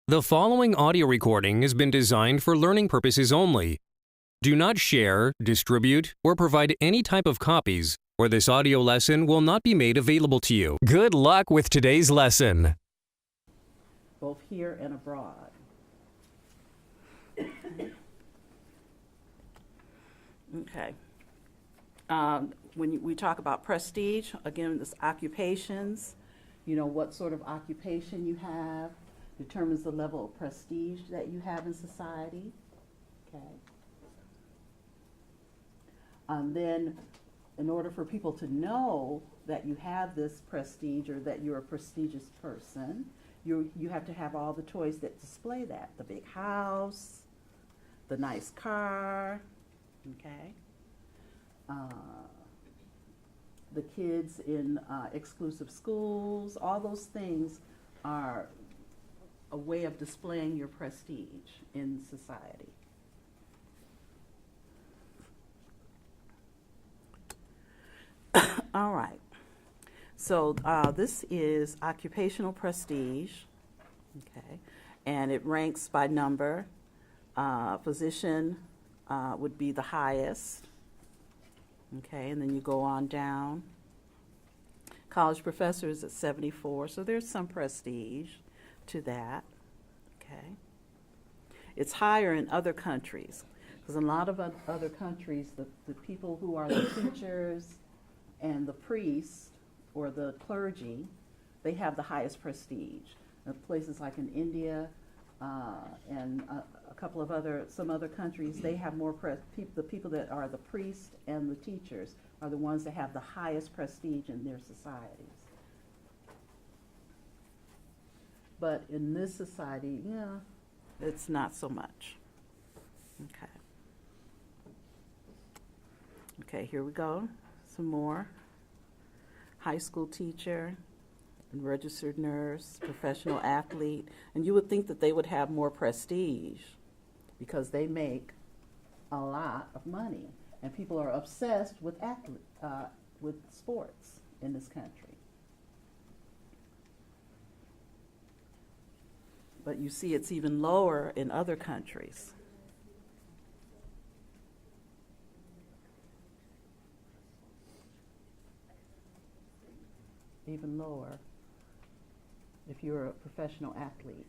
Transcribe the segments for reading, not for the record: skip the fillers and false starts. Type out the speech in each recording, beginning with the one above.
The following audio recording has been designed for learning purposes only. Do not share, distribute, or provide any type of copies, or this audio lesson will not be made available to you. Good luck with today's lesson. Both here and abroad. Okay. When we talk about prestige, again, this occupations, what sort of occupation you have determines the level of prestige that you have in society. Okay. Then, in order for people to know that you have this prestige or that you're a prestigious person, you have to have all the toys that display that. The big house, the nice car, okay? The kids in exclusive schools, all those things are a way of displaying your prestige in society. All right. So this is occupational prestige, okay, and it ranks by number. Physician would be the highest, okay, and then you go on down. College professor is at 74, so there's some prestige to that, okay. It's higher in other countries, because in a lot of other countries, the people who are the teachers and the priests or the clergy, they have the highest prestige. Places like in India and a couple of some other countries, they have more the people that are the priests and the teachers are the ones that have the highest prestige in their societies. But in this society, it's not so much. Okay. Okay, here we go. Some more. High school teacher, registered nurse, professional athlete, and you would think that they would have more prestige because they make a lot of money, and people are obsessed with sports in this country. But you see it's even lower in other countries. Even lower if you're a professional athlete.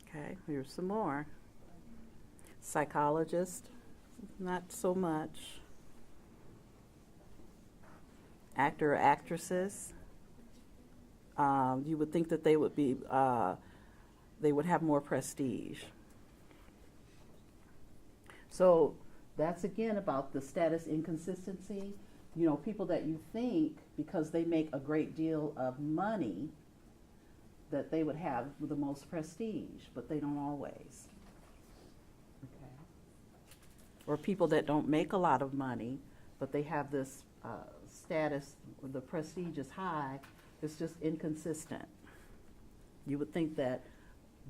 Okay, here's some more. Psychologist, not so much. Actor or actresses, you would think that they would have more prestige. So that's again about the status inconsistency. People that you think because they make a great deal of money that they would have the most prestige, but they don't always. Okay. Or people that don't make a lot of money, but they have this status, the prestige is high, it's just inconsistent. You would think that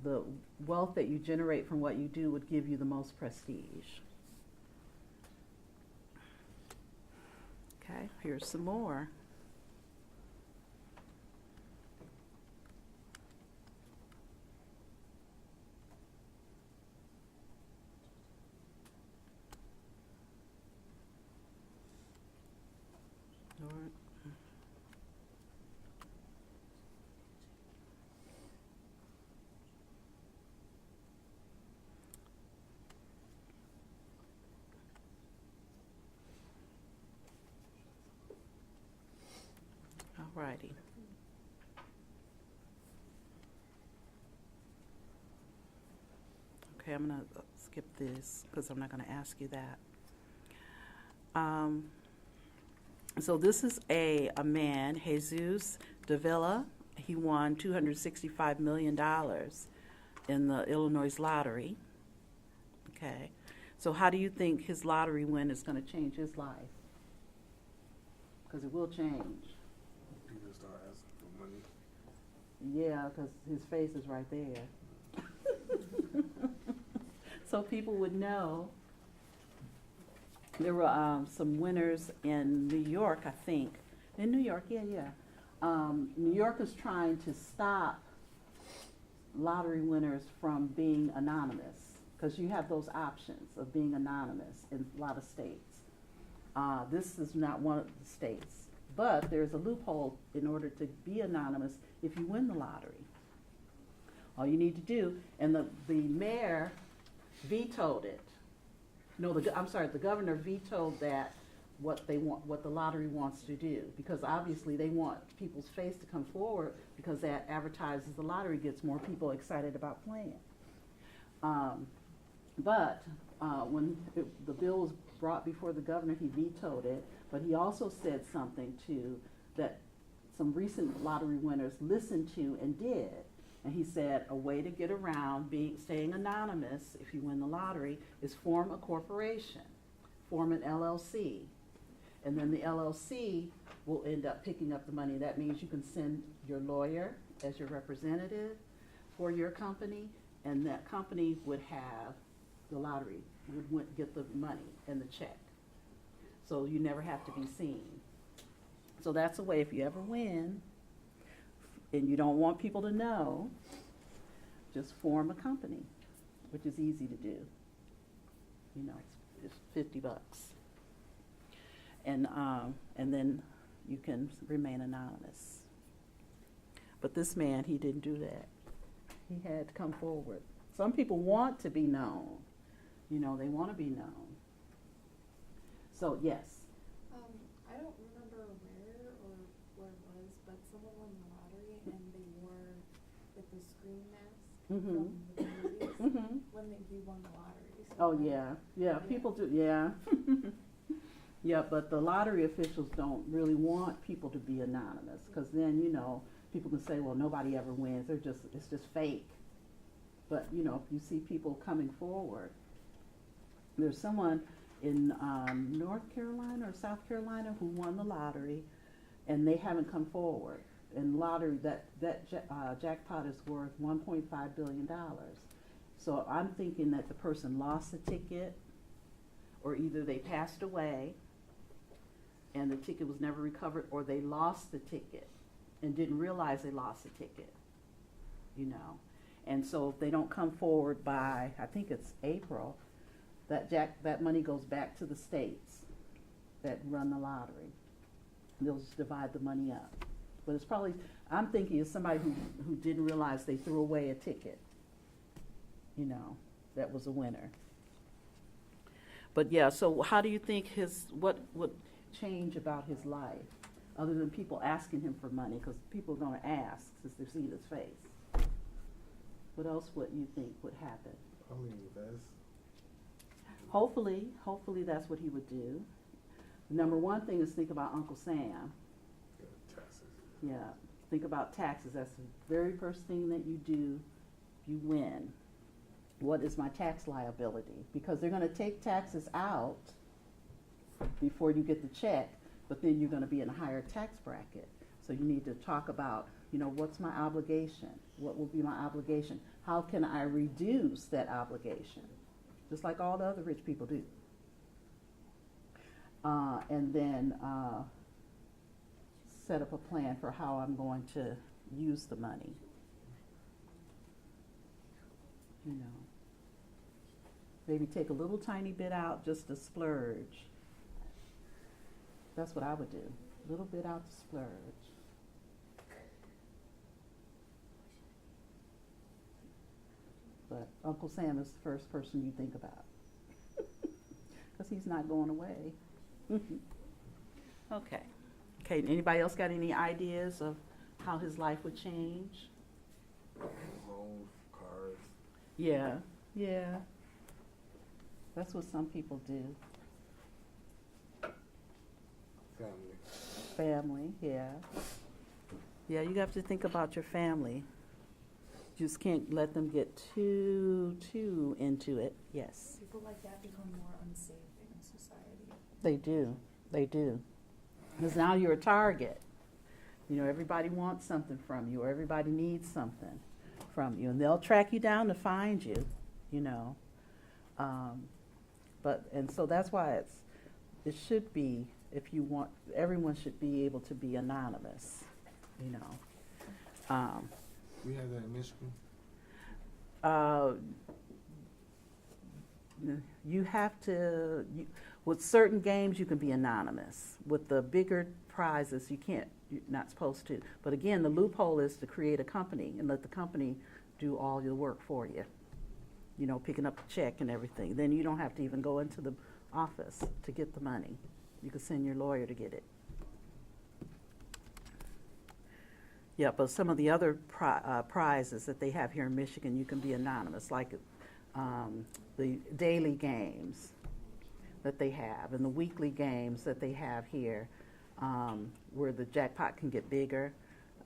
the wealth that you generate from what you do would give you the most prestige. Okay, here's some more. Alrighty. Okay, I'm going to skip this because I'm not going to ask you that. So this is a man, Jesus Davila. He won $265 million in the Illinois lottery. Okay. So how do you think his lottery win is going to change his life? Because it will change. People start asking for money. Yeah, because his face is right there. So people would know There were some winners in New York, I think. In New York, yeah. New York is trying to stop lottery winners from being anonymous, because you have those options of being anonymous in a lot of states. This is not one of the states, but there's a loophole in order to be anonymous if you win the lottery. All you need to do, and the mayor vetoed it. No, the governor vetoed that, what the lottery wants to do, because obviously they want people's face to come forward, because that advertises the lottery, gets more people excited about playing. But when the bill was brought before the governor, he vetoed it, but he also said something too that some recent lottery winners listened to and did. And he said a way to get around staying anonymous if you win the lottery is form a corporation, form an LLC. And then the LLC will end up picking up the money. That means you can send your lawyer as your representative for your company, and that company would have the lottery, would get the money and the check. So you never have to be seen. So that's a way, if you ever win and you don't want people to know, just form a company, which is easy to do. You know, it's $50. And then you can remain anonymous. But this man, he didn't do that. He had to come forward. Some people want to be known. You know, they want to be known. So, yes. I don't remember where or where it was, but someone won the lottery and they wore like the screen mask from the movies when he won the lottery. So Oh, yeah, people do, yeah. Yeah, but the lottery officials don't really want people to be anonymous, because then, you know, people can say, well, nobody ever wins. It's just fake. But, you know, if you see people coming forward, there's someone in North Carolina or South Carolina who won the lottery, and they haven't come forward. And lottery, that jackpot is worth $1.5 billion. So I'm thinking that the person lost the ticket, or either they passed away and the ticket was never recovered, or they lost the ticket and didn't realize they lost the ticket, you know. And so if they don't come forward by, I think it's April, that money goes back to the states that run the lottery. They'll just divide the money up. But it's probably, I'm thinking it's somebody who didn't realize they threw away a ticket, you know, that was a winner. But yeah, so how do you think what would change about his life, other than people asking him for money, because people are going to ask since they've seen his face? What else would you think would happen? Probably invest. Hopefully that's what he would do. Number one thing is think about Uncle Sam. Yeah, taxes. Yeah, think about taxes. That's the very first thing that you do if you win. What is my tax liability? Because they're going to take taxes out before you get the check, but then you're going to be in a higher tax bracket. So you need to talk about, you know, what's my obligation? What will be my obligation? How can I reduce that obligation? Just like all the other rich people do. And then set up a plan for how I'm going to use the money. You know, maybe take a little tiny bit out just to splurge. That's what I would do. A little bit out to splurge. But Uncle Sam is the first person you think about, because he's not going away. Okay. Okay, anybody else got any ideas of how his life would change? Home, cars. Yeah. That's what some people do. Family, yeah. Yeah, you have to think about your family. You just can't let them get too into it. Yes. people like that become more unsafe in society. They do. Because now you're a target. You know, everybody wants something from you, or everybody needs something from you, and they'll track you down to find you, you know. And so that's why it's it should be, if you want, everyone should be able to be anonymous, you know. We have that in Michigan. Uh, you have to, with certain games, you can be anonymous. With the bigger prizes, you can't, you're not supposed to. But again, the loophole is to create a company and let the company do all your work for you. You know, picking up the check and everything. Then you don't have to even go into the office to get the money. You can send your lawyer to get it. Yeah, but some of the other prizes that they have here in Michigan, you can be anonymous, like the daily games that they have and the weekly games that they have here, where the jackpot can get bigger.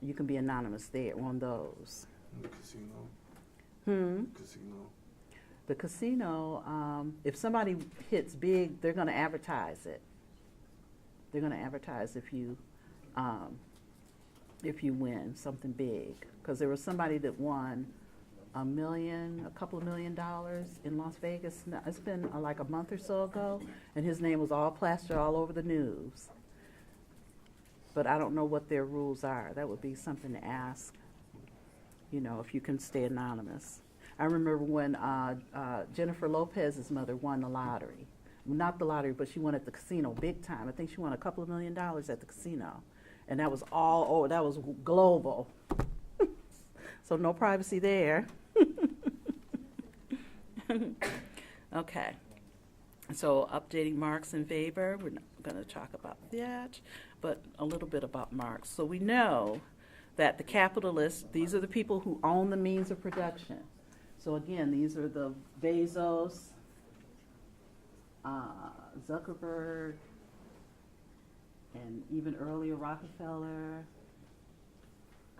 You can be anonymous there on those. In the casino. Casino. The casino, if somebody hits big, they're going to advertise it. They're going to advertise if you win something big. Because there was somebody that won a couple of $1 million in Las Vegas. It's been like a month or so ago, and his name was all plastered all over the news. But I don't know what their rules are. That would be something to ask, you know, if you can stay anonymous. I remember when Jennifer Lopez's mother won the lottery. Not the lottery, but she won at the casino big time. I think she won a couple of $1 million at the casino. And that was that was global. So no privacy there. Okay. So updating Marx and Weber, we're not going to talk about that, but a little bit about Marx. So we know that the capitalists, these are the people who own the means of production. So again, these are the Bezos, Zuckerberg, and even earlier Rockefeller,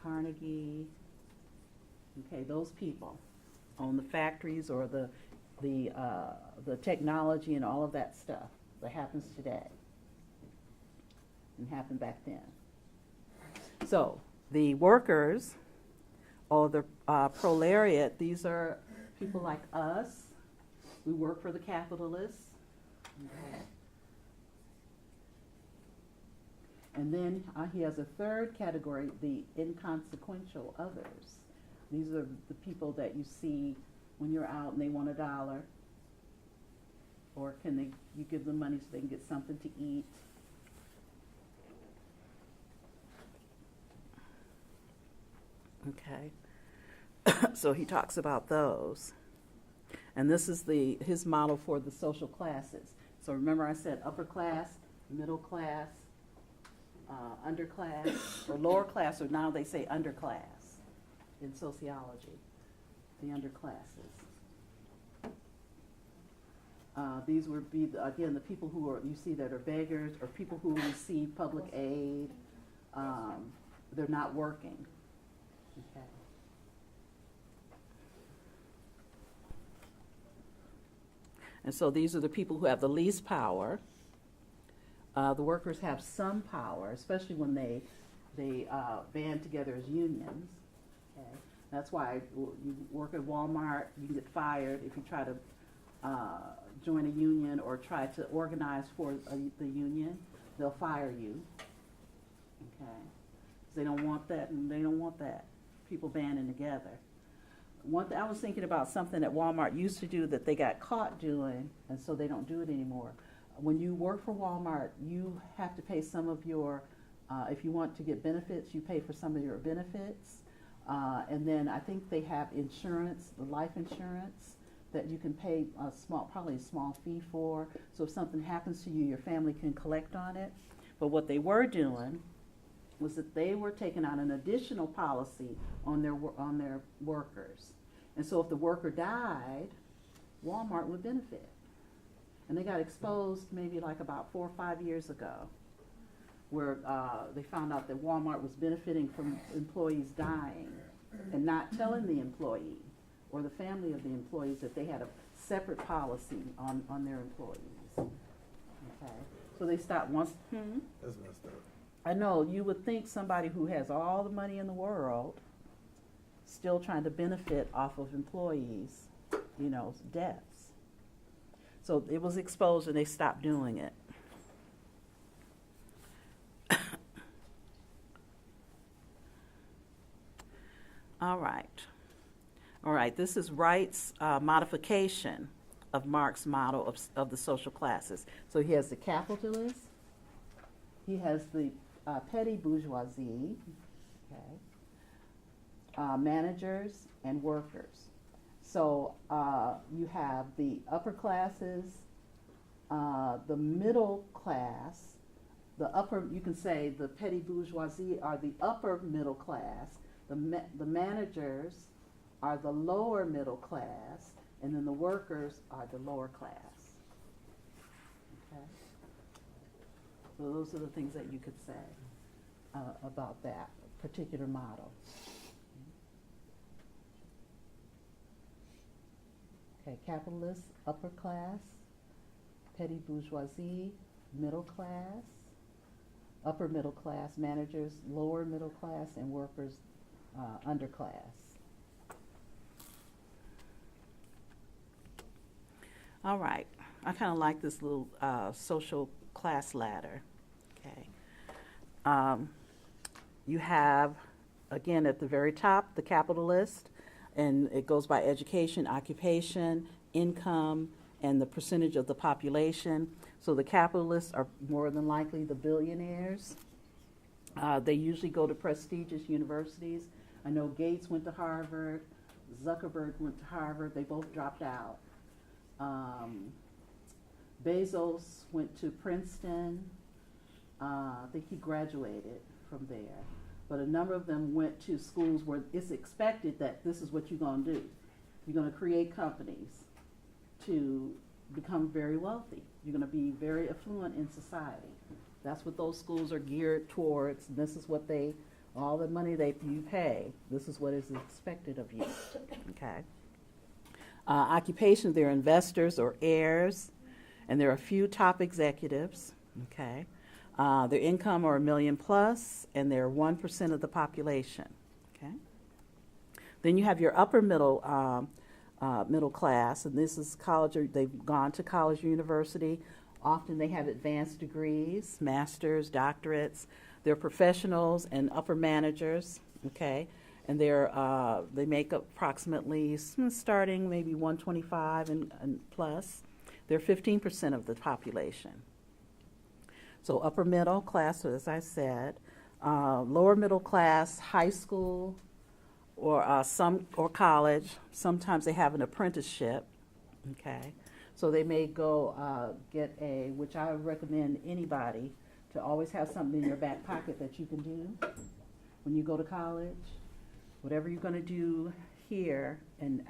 Carnegie. Okay, those people own the factories or the technology and all of that stuff that happens today and happened back then. So the workers or the proletariat, these are people like us. We work for the capitalists. Okay. And then he has a third category, the inconsequential others. These are the people that you see when you're out and they want $1, or you give them money so they can get something to eat. Okay, so he talks about those. And this is his model for the social classes. So remember I said upper class, middle class, underclass, or lower class, or now they say underclass in sociology, the underclasses. These would be, again, the people who you see that are beggars, or people who receive public aid. They're not working. Okay. And so these are the people who have the least power. The workers have some power, especially when they band together as unions. Okay? That's why you work at Walmart, you can get fired if you try to join a union or try to organize for the union. They'll fire you. Okay? 'Cause they don't want that, and they don't want that. People banding together. I was thinking about something that Walmart used to do that they got caught doing, and so they don't do it anymore. When you work for Walmart, you have to pay some of your, if you want to get benefits, you pay for some of your benefits. And then I think they have insurance, the life insurance, that you can pay probably a small fee for. So if something happens to you, your family can collect on it. But what they were doing was that they were taking out an additional policy on their workers. And so if the worker died, Walmart would benefit. And they got exposed maybe like about 4 or 5 years ago, where they found out that Walmart was benefiting from employees dying and not telling the employee or the family of the employees that they had a separate policy on their employees. Okay, so they stopped once. That's messed up. I know, you would think somebody who has all the money in the world still trying to benefit off of employees, deaths. So it was exposed and they stopped doing it. All right. All right, this is Wright's modification of Marx's model of the social classes. So he has the capitalists, he has the petty bourgeoisie, okay, managers, and workers. So you have the upper classes, the middle class, the upper, you can say the petty bourgeoisie are the upper middle class, the managers are the lower middle class, and then the workers are the lower class. Okay? So those are the things that you could say about that particular model. Okay, capitalist, upper class, petty bourgeoisie, middle class, upper middle class, managers, lower middle class, and workers, underclass. All right, I kind of like this little social class ladder. Okay, you have, again, at the very top, the capitalist, and it goes by education, occupation, income, and the percentage of the population. So the capitalists are more than likely the billionaires. They usually go to prestigious universities. I know Gates went to Harvard, Zuckerberg went to Harvard, they both dropped out. Bezos went to Princeton. I think he graduated from there. But a number of them went to schools where it's expected that this is what you're going to do. You're going to create companies to become very wealthy. You're going to be very affluent in society. That's what those schools are geared towards. This is what all the money you pay, this is what is expected of you. Okay. Occupation, they're investors or heirs, and there are a few top executives. Okay. Their income are $1 million plus, and they're 1% of the population. Okay. Then you have your upper middle class, and this is college. They've gone to college or university. Often they have advanced degrees, masters, doctorates. They're professionals and upper managers. Okay, and they make up approximately starting maybe 125 and plus. They're 15% of the population. So upper middle class, as I said, lower middle class, high school, or college. Sometimes they have an apprenticeship. Okay, so they may go get which I would recommend anybody to always have something in your back pocket that you can do when you go to college. Whatever you're going to do here and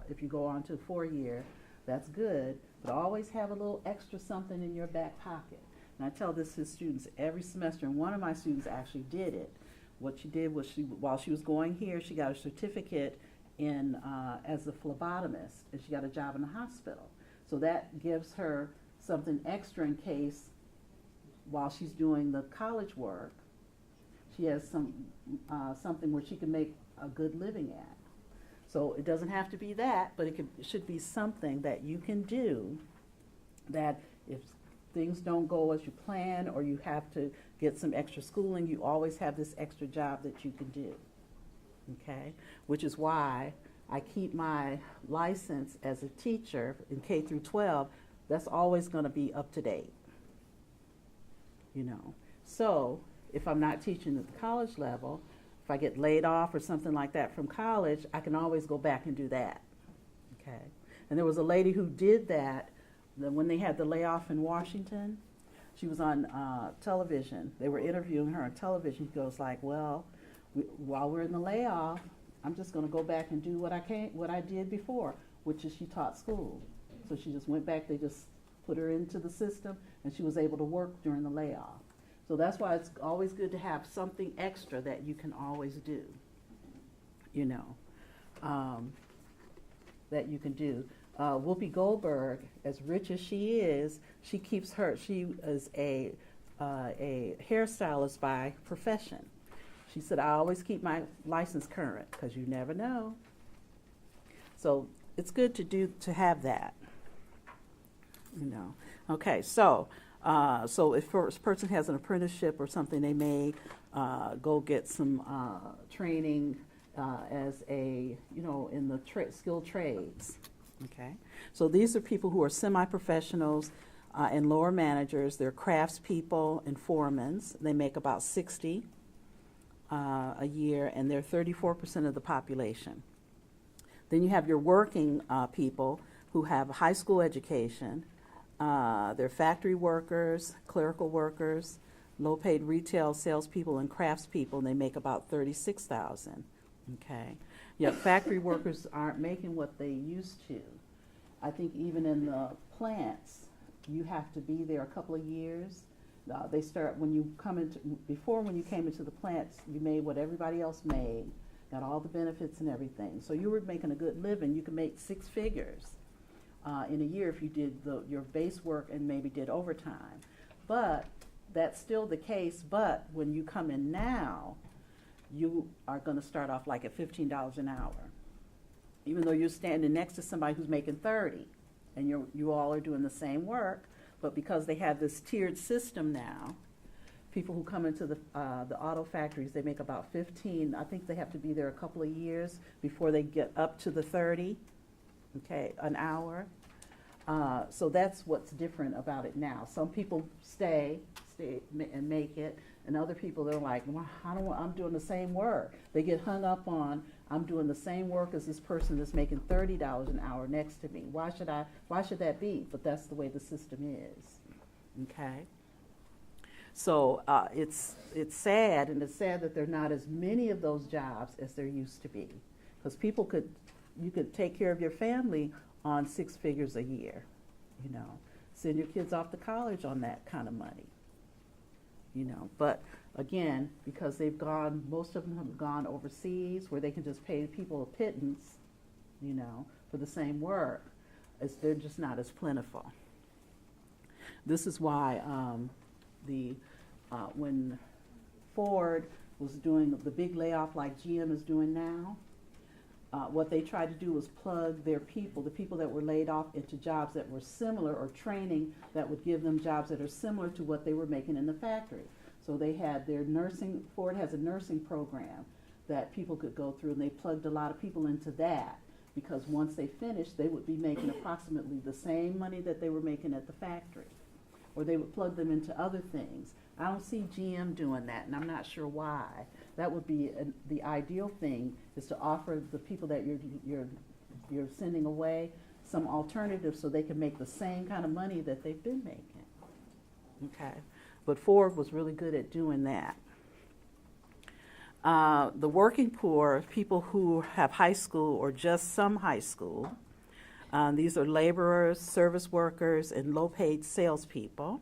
if you go on to 4-year, that's good, but always have a little extra something in your back pocket. And I tell this to students every semester, and one of my students actually did it. What she did was while she was going here, she got a certificate as a phlebotomist, and she got a job in a hospital. So that gives her something extra in case while she's doing the college work, she has something where she can make a good living at. So it doesn't have to be that, but it should be something that you can do that if things don't go as you plan or you have to get some extra schooling, you always have this extra job that you can do. Okay? Which is why I keep my license as a teacher in K through 12. That's always going to be up to date. You know. So if I'm not teaching at the college level, if I get laid off or something like that from college, I can always go back and do that. Okay. And there was a lady who did that when they had the layoff in Washington. She was on television. They were interviewing her on television. She goes like, well, while we're in the layoff, I'm just going to go back and do what I did before, which is she taught school. So she just went back. They just put her into the system, and she was able to work during the layoff. So that's why it's always good to have something extra that you can always do, you know, that you can do. Whoopi Goldberg, as rich as she is she is a hairstylist by profession. She said, I always keep my license current because you never know. So it's good to have that, you know. Okay, so if a person has an apprenticeship or something, they may go get some training as a, in the skilled trades. Okay, so these are people who are semi-professionals and lower managers. They're craftspeople and foremans. They make about 60 a year, and they're 34% of the population. Then you have your working people who have a high school education. They're factory workers, clerical workers, low-paid retail salespeople, and craftspeople. And they make about 36,000. Okay, yeah, factory workers aren't making what they used to. I think even in the plants, you have to be there a couple of years. They start when you come into, before when you came into the plants, you made what everybody else made, got all the benefits and everything. So you were making a good living. You could make 6 figures in a year if you did your base work and maybe did overtime. But that's still the case, but when you come in now, you are going to start off like at $15 an hour, even though you're standing next to somebody who's making 30, and you all are doing the same work. But because they have this tiered system now, people who come into the auto factories, they make about 15. I think they have to be there a couple of years before they get up to the 30, okay, an hour. So that's what's different about it now. Some people stay and make it, and other people, they're like, well, I'm doing the same work. They get hung up on, I'm doing the same work as this person that's making $30 an hour next to me. Why should that be? But that's the way the system is, okay? So it's sad, and it's sad that there are not as many of those jobs as there used to be, because you could take care of your family on 6 figures a year, send your kids off to college on that kind of money, but again, because most of them have gone overseas where they can just pay people a pittance, for the same work, they're just not as plentiful. This is why when Ford was doing the big layoff like GM is doing now, what they tried to do was plug the people that were laid off, into jobs that were similar, or training that would give them jobs that are similar to what they were making in the factory. So they had their Ford has a nursing program that people could go through, and they plugged a lot of people into that, because once they finished, they would be making approximately the same money that they were making at the factory. Or they would plug them into other things. I don't see GM doing that, and I'm not sure why. That would be the ideal thing, is to offer the people that you're sending away some alternative so they can make the same kind of money that they've been making. Okay, but Ford was really good at doing that. The working poor, people who have high school or just some high school, these are laborers, service workers, and low-paid salespeople.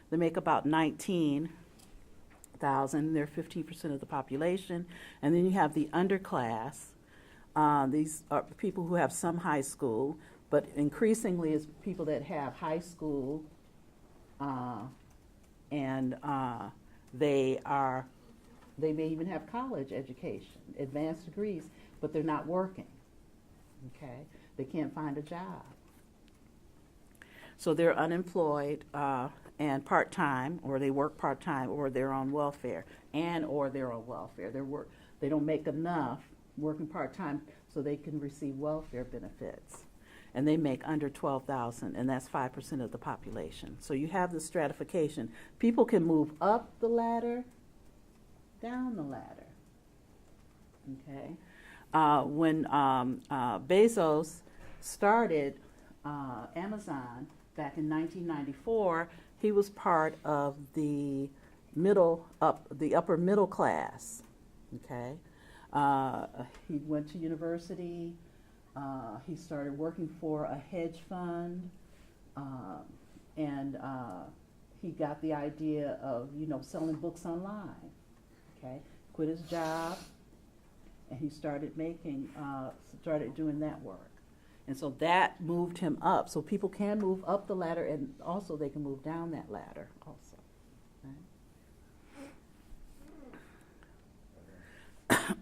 They make about 19,000. They're 15% of the population. And then you have the underclass. These are people who have some high school, but increasingly it's people that have high school, and they may even have college education, advanced degrees, but they're not working. Okay, they can't find a job. So they're unemployed and part-time, or they work part-time, or they're on welfare, or they're on welfare. They don't make enough working part-time so they can receive welfare benefits. And they make under $12,000, and that's 5% of the population. So you have the stratification. People can move up the ladder, down the ladder. Okay. When Bezos started Amazon back in 1994, he was part of the upper middle class. Okay. He went to university. He started working for a hedge fund, and he got the idea of selling books online. Okay, quit his job, and he started doing that work, and so that moved him up. So people can move up the ladder, and also they can move down that ladder also. Right?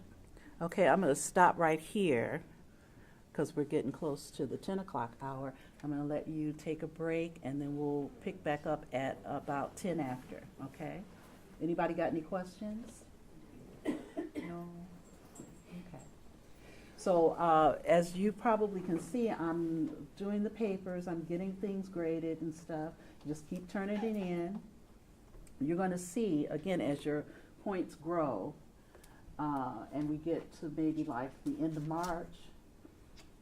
Okay, I'm going to stop right here because we're getting close to the 10 o'clock hour. I'm going to let you take a break, and then we'll pick back up at about 10 after. Okay? Anybody got any questions? No? Okay. So as you probably can see, I'm doing the papers, I'm getting things graded and stuff. Just keep turning it in. You're going to see, again, as your points grow, and we get to maybe like the end of March,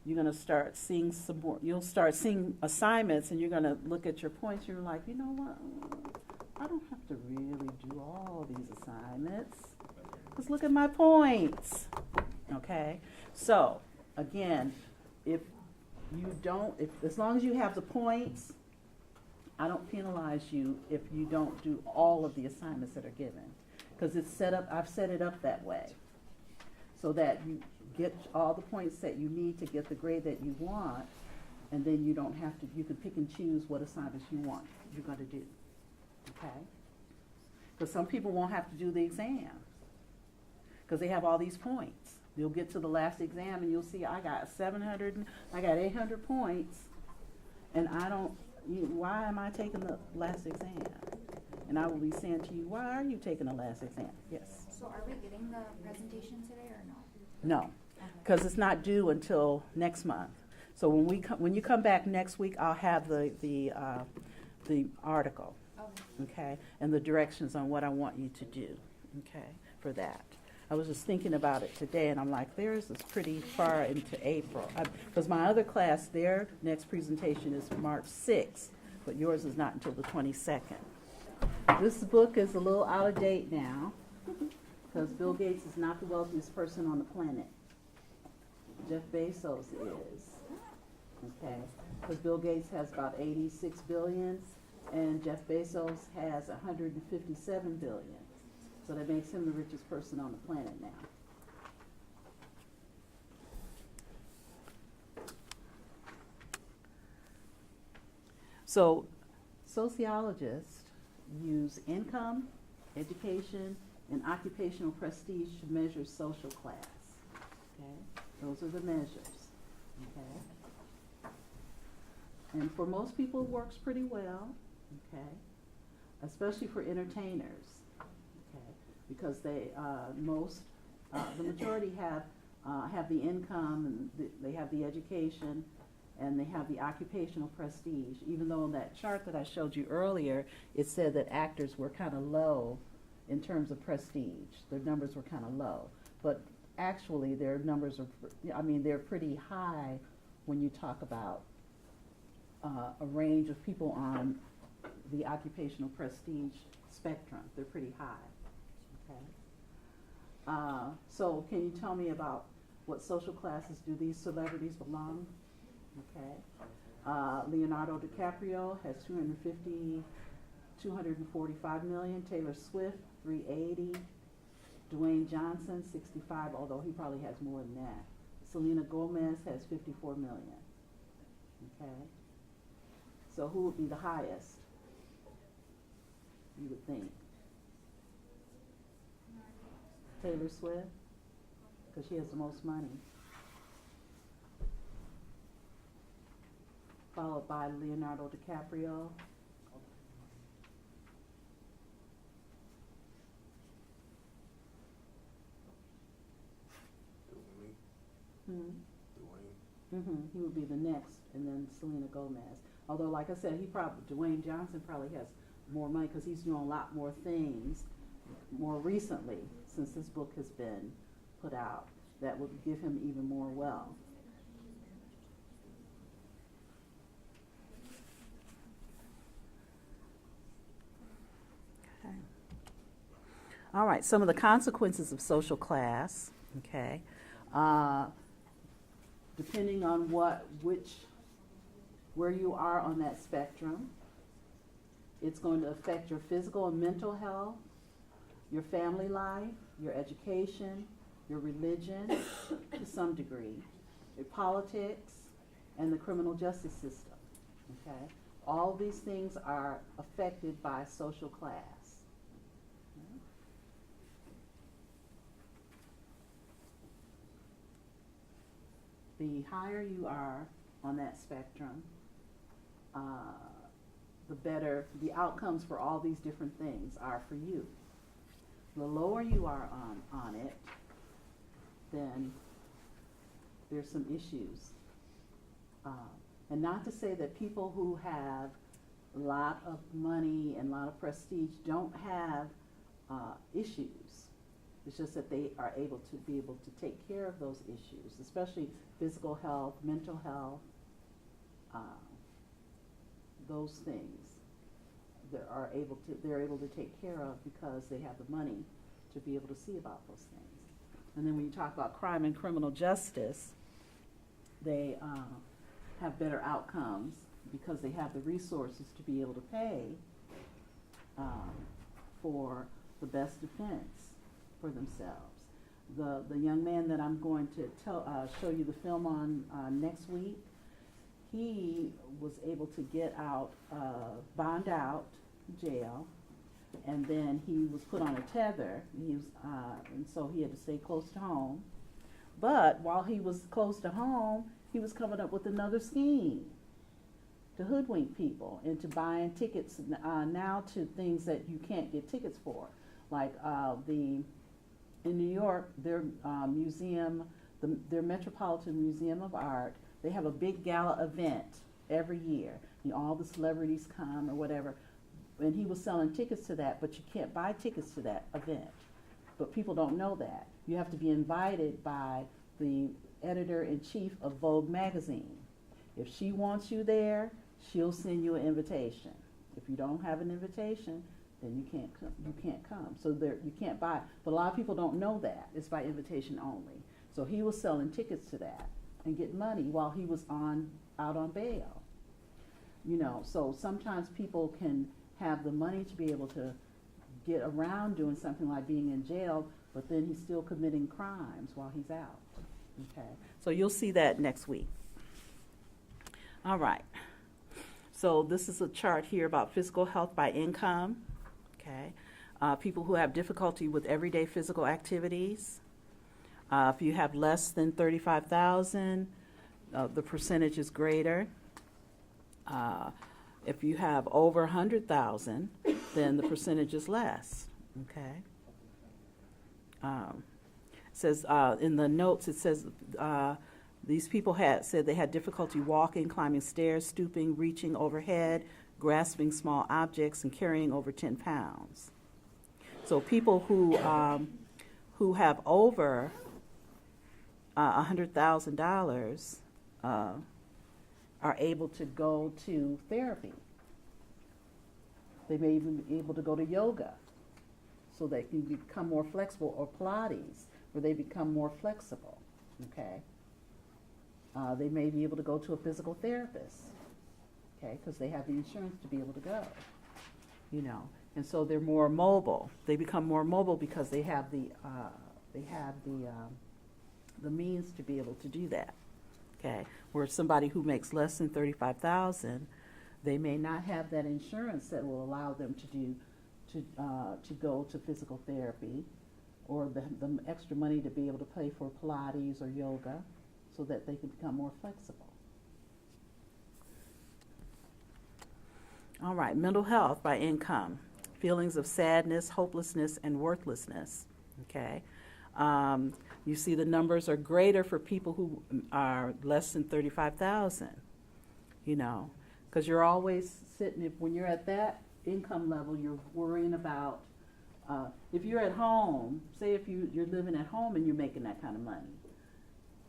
you're going to start seeing some more, you'll start seeing assignments, and you're going to look at your points, you're like, you know what, I don't have to really do all these assignments. Just look at my points, okay? So, again, if you don't, as long as you have the points, I don't penalize you if you don't do all of the assignments that are given. Because it's set up, I've set it up that way, so that you get all the points that you need to get the grade that you want, and then you don't have to, you can pick and choose what assignments you want, you're going to do, okay? Because some people won't have to do the exam, because they have all these points. You'll get to the last exam and you'll see I got 800 points, and I don't, why am I taking the last exam? And I will be saying to you, why are you taking the last exam? Yes. So are we getting the presentation today or no? No, because it's not due until next month. So when you come back next week, I'll have the article, Okay. okay, and the directions on what I want you to do, okay, for that. I was just thinking about it today, and I'm like, theirs is pretty far into April. Because my other class, their next presentation is March 6th, but yours is not until the 22nd. This book is a little out of date now, because Bill Gates is not the wealthiest person on the planet. Jeff Bezos is, okay? Because Bill Gates has about 86 billion, and Jeff Bezos has 157 billion. So that makes him the richest person on the planet now. So sociologists use income, education, and occupational prestige to measure social class. Okay? Those are the measures. Okay? And for most people it works pretty well, okay? Especially for entertainers. Because they the majority have the income, and they have the education, and they have the occupational prestige. Even though in that chart that I showed you earlier, it said that actors were kind of low in terms of prestige. Their numbers were kind of low, but actually their numbers are, they're pretty high when you talk about a range of people on the occupational prestige spectrum. They're pretty high. Okay. So can you tell me about what social classes do these celebrities belong? Okay. Leonardo DiCaprio has 245 million. Taylor Swift, 380. Dwayne Johnson, 65, although he probably has more than that. Selena Gomez has 54 million. Okay. So who would be the highest, you would think? Taylor Swift, because she has the most money. Followed by Leonardo DiCaprio. Dwayne. He would be the next, and then Selena Gomez. Although, like I said, Dwayne Johnson probably has more money because he's doing a lot more things more recently since this book has been put out that would give him even more wealth. Okay. All right, some of the consequences of social class, okay. Depending on where you are on that spectrum, it's going to affect your physical and mental health, your family life, your education, your religion to some degree, your politics, and the criminal justice system. Okay? All these things are affected by social class. Okay? The higher you are on that spectrum, the better the outcomes for all these different things are for you. The lower you are on it, then there's some issues. And not to say that people who have a lot of money and a lot of prestige don't have issues. It's just that they are able to take care of those issues, especially physical health, mental health, those things. They're able to take care of because they have the money to be able to see about those things. And then when you talk about crime and criminal justice, they have better outcomes because they have the resources to be able to pay for the best defense for themselves. The young man that I'm going to show you the film on next week, he was able to get out, bond out jail, and then he was put on a tether. And so he had to stay close to home. But while he was close to home, he was coming up with another scheme to hoodwink people into buying tickets now to things that you can't get tickets for. Like in New York, their museum, their Metropolitan Museum of Art, they have a big gala event every year. All the celebrities come or whatever. And he was selling tickets to that, but you can't buy tickets to that event. But people don't know that. You have to be invited by the editor-in-chief of Vogue magazine. If she wants you there, she'll send you an invitation. If you don't have an invitation, then you can't come. So you can't buy. But a lot of people don't know that. It's by invitation only. So he was selling tickets to that and getting money while he was out on bail. So sometimes people can have the money to be able to get around doing something like being in jail, but then he's still committing crimes while he's out. Okay, so you'll see that next week. All right, so this is a chart here about physical health by income. Okay, people who have difficulty with everyday physical activities. If you have less than 35,000, the percentage is greater. If you have over 100,000, then the percentage is less. Okay. It says in the notes, it says these people said they had difficulty walking, climbing stairs, stooping, reaching overhead, grasping small objects, and carrying over 10 pounds. So people who have over $100,000 are able to go to therapy. They may even be able to go to yoga so they can become more flexible, or Pilates, where they become more flexible, okay? They may be able to go to a physical therapist, okay, because they have the insurance to be able to go, and so they're more mobile. They become more mobile because they have the means to be able to do that. Okay, where somebody who makes less than 35,000, they may not have that insurance that will allow them to go to physical therapy, or the extra money to be able to pay for Pilates or yoga, so that they can become more flexible. All right, mental health by income, feelings of sadness, hopelessness, and worthlessness. Okay. You see the numbers are greater for people who are less than 35,000, because you're always sitting, when you're at that income level, you're worrying about, if you're at home, say if you're living at home and you're making that kind of money,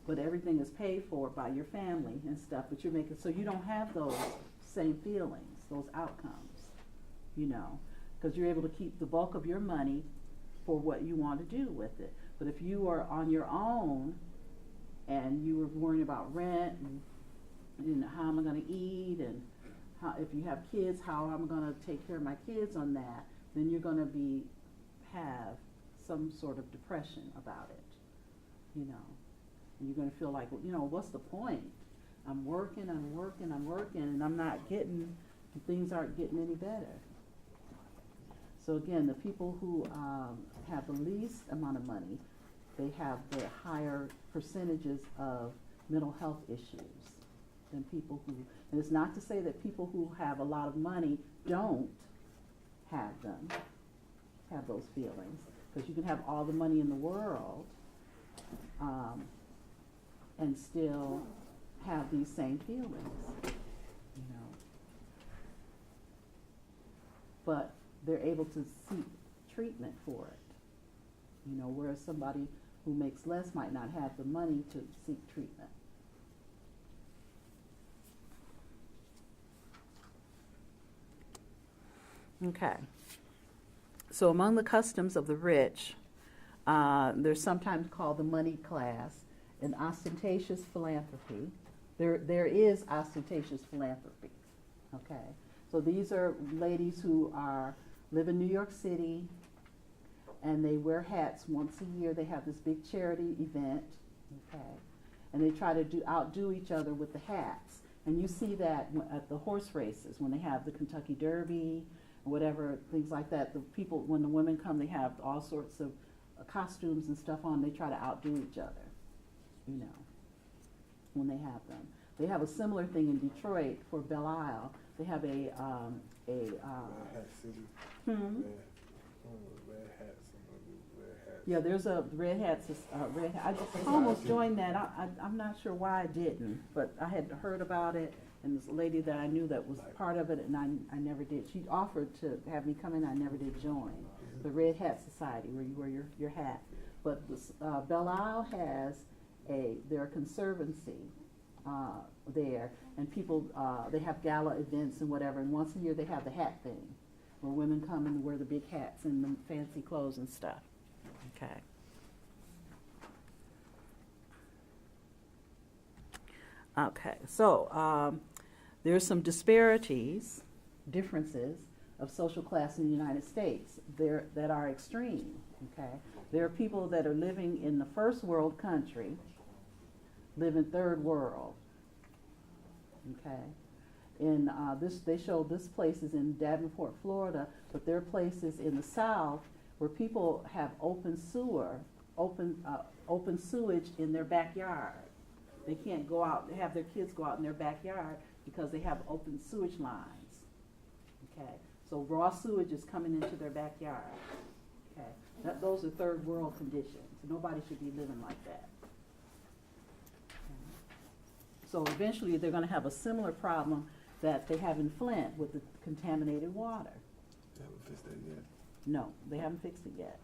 but everything is paid for by your family and stuff, but you're making, so you don't have those same feelings, those outcomes, because you're able to keep the bulk of your money for what you want to do with it. But if you are on your own and you were worrying about rent and how am I going to eat, and if you have kids, how am I going to take care of my kids on that, then you're going to have some sort of depression about it, And you're going to feel like, what's the point? I'm working, and I'm not getting, things aren't getting any better. So again, the people who have the least amount of money, they have the higher percentages of mental health issues than people who, and it's not to say that people who have a lot of money don't have those feelings, because you can have all the money in the world, and still have these same feelings, you know. But they're able to seek treatment for it, you know, whereas somebody who makes less might not have the money to seek treatment. Okay. So among the customs of the rich, they're sometimes called the moneyed class, and ostentatious philanthropy. There is ostentatious philanthropy. Okay. So these are ladies who live in New York City, and they wear hats once a year. They have this big charity event, okay, and they try to outdo each other with the hats. And you see that at the horse races when they have the Kentucky Derby, or whatever, things like that. The people, when the women come, they have all sorts of costumes and stuff on. They try to outdo each other, you know, when they have them. They have a similar thing in Detroit for Belle Isle. They have Red Hat City. hmm? Red hats. I'm gonna do red hats. Yeah, there's a Red Hats. I just almost joined that. I'm not sure why I didn't, but I had heard about it, and this lady that I knew that was part of it, and I never did. She offered to have me come in. I never did join the Red Hat Society, where you wear your hat. But this, Belle Isle has their conservancy there, and people they have gala events and whatever. And once a year they have the hat thing, where women come and wear the big hats and the fancy clothes and stuff. Okay. Okay, so there's some differences of social class in the United States that are extreme. Okay, there are people that are living in the first world country, live in third world. Okay, in they show this place is in Davenport, Florida, but there are places in the South where people have open sewage in their backyard. They can't go out, have their kids go out in their backyard because they have open sewage lines. Okay, so raw sewage is coming into their backyard. Okay, those are third world conditions. Nobody should be living like that. So eventually they're going to have a similar problem that they have in Flint with the contaminated water. They haven't fixed that yet. No, they haven't fixed it yet.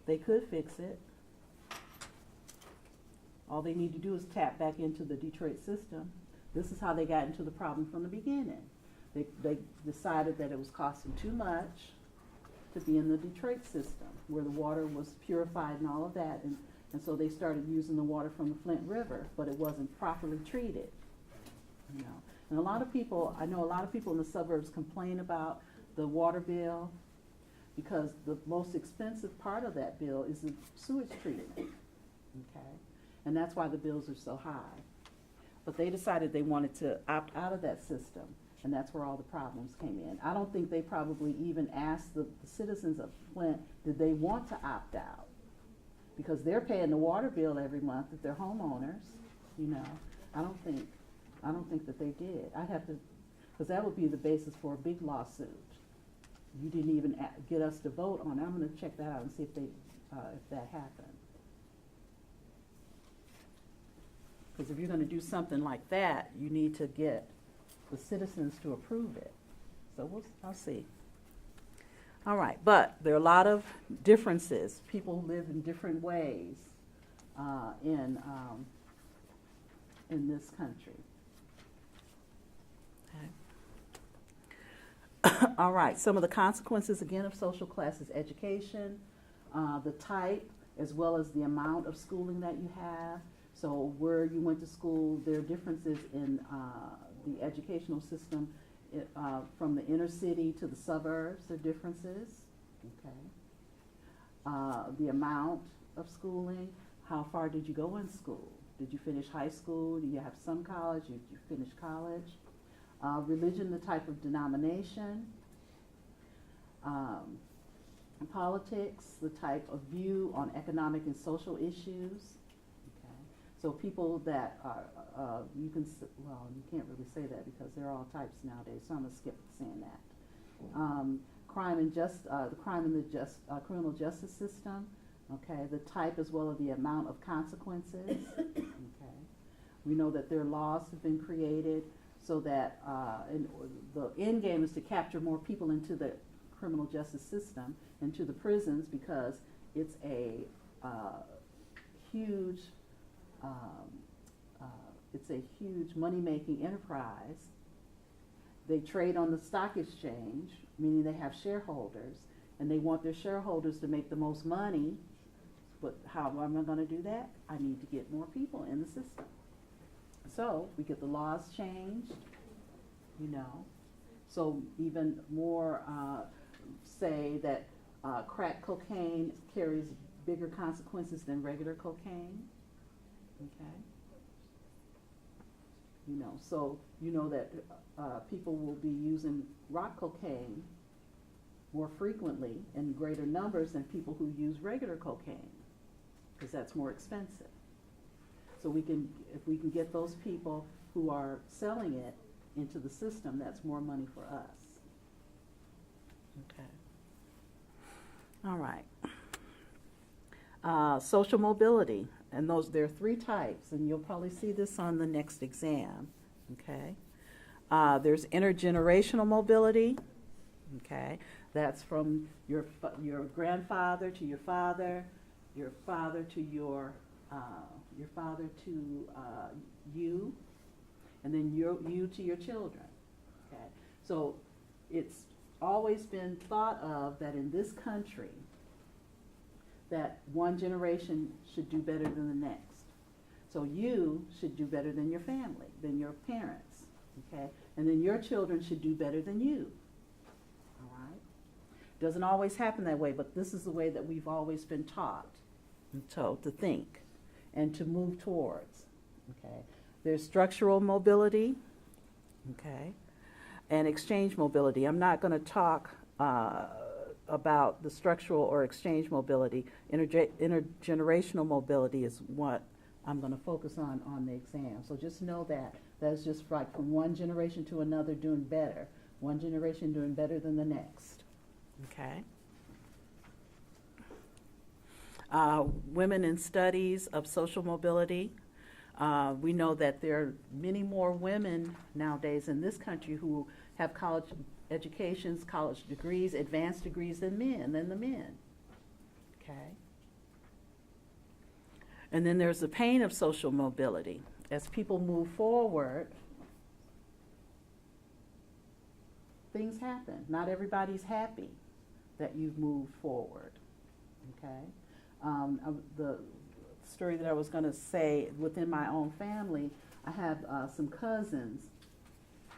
They could fix it. All they need to do is tap back into the Detroit system. This is how they got into the problem from the beginning. They decided that it was costing too much to be in the Detroit system, where the water was purified and all of that, and so they started using the water from the Flint River, but it wasn't properly treated. You know, and I know a lot of people in the suburbs complain about the water bill, because the most expensive part of that bill is the sewage treatment. Okay, and that's why the bills are so high. But they decided they wanted to opt out of that system, and that's where all the problems came in. I don't think they probably even asked the citizens of Flint, did they want to opt out? Because they're paying the water bill every month if they're homeowners, you know. I don't think that they did. I'd have to, because that would be the basis for a big lawsuit. You didn't even get us to vote on it. I'm going to check that out and see if that happened. Because if you're going to do something like that, you need to get the citizens to approve it. So I'll see. All right, but there are a lot of differences. People live in different ways in this country. Okay. All right, some of the consequences, again, of social class is education, the type, as well as the amount of schooling that you have. So where you went to school, there are differences in the educational system from the inner city to the suburbs. There are differences. Okay. The amount of schooling, how far did you go in school? Did you finish high school? Do you have some college? Did you finish college? Religion, the type of denomination. Politics, the type of view on economic and social issues. So people that are, you can't really say that because there are all types nowadays, so I'm going to skip saying that. Crime and the criminal justice system, okay, the type as well as the amount of consequences, okay. We know that there are laws have been created so that and the end game is to capture more people into the criminal justice system, into the prisons, because it's a huge money-making enterprise. They trade on the stock exchange, meaning they have shareholders, and they want their shareholders to make the most money. But how am I going to do that? I need to get more people in the system. So we get the laws changed, you know. So even more say that crack cocaine carries bigger consequences than regular cocaine. Okay. You know, so you know that people will be using rock cocaine more frequently in greater numbers than people who use regular cocaine, because that's more expensive. So if we can get those people who are selling it into the system, that's more money for us. Okay. All right. Social mobility, and there are 3 types, and you'll probably see this on the next exam. Okay. There's intergenerational mobility. Okay, that's from your grandfather to your father to your father to you, and then you to your children. Okay, so it's always been thought of that in this country that one generation should do better than the next. So you should do better than your family, than your parents. Okay, and then your children should do better than you. Doesn't always happen that way, but this is the way that we've always been taught and told to think and to move towards. Okay, there's structural mobility, okay, and exchange mobility. I'm not going to talk about the structural or exchange mobility. Intergenerational mobility is what I'm going to focus on the exam. So just know that that's just like from one generation to another doing better, one generation doing better than the next. Okay. Women in studies of social mobility. We know that there are many more women nowadays in this country who have college educations, college degrees, advanced degrees than the men. Okay. And then there's the pain of social mobility. As people move forward, things happen. Not everybody's happy that you've moved forward. Okay. The story that I was going to say within my own family, I have some cousins,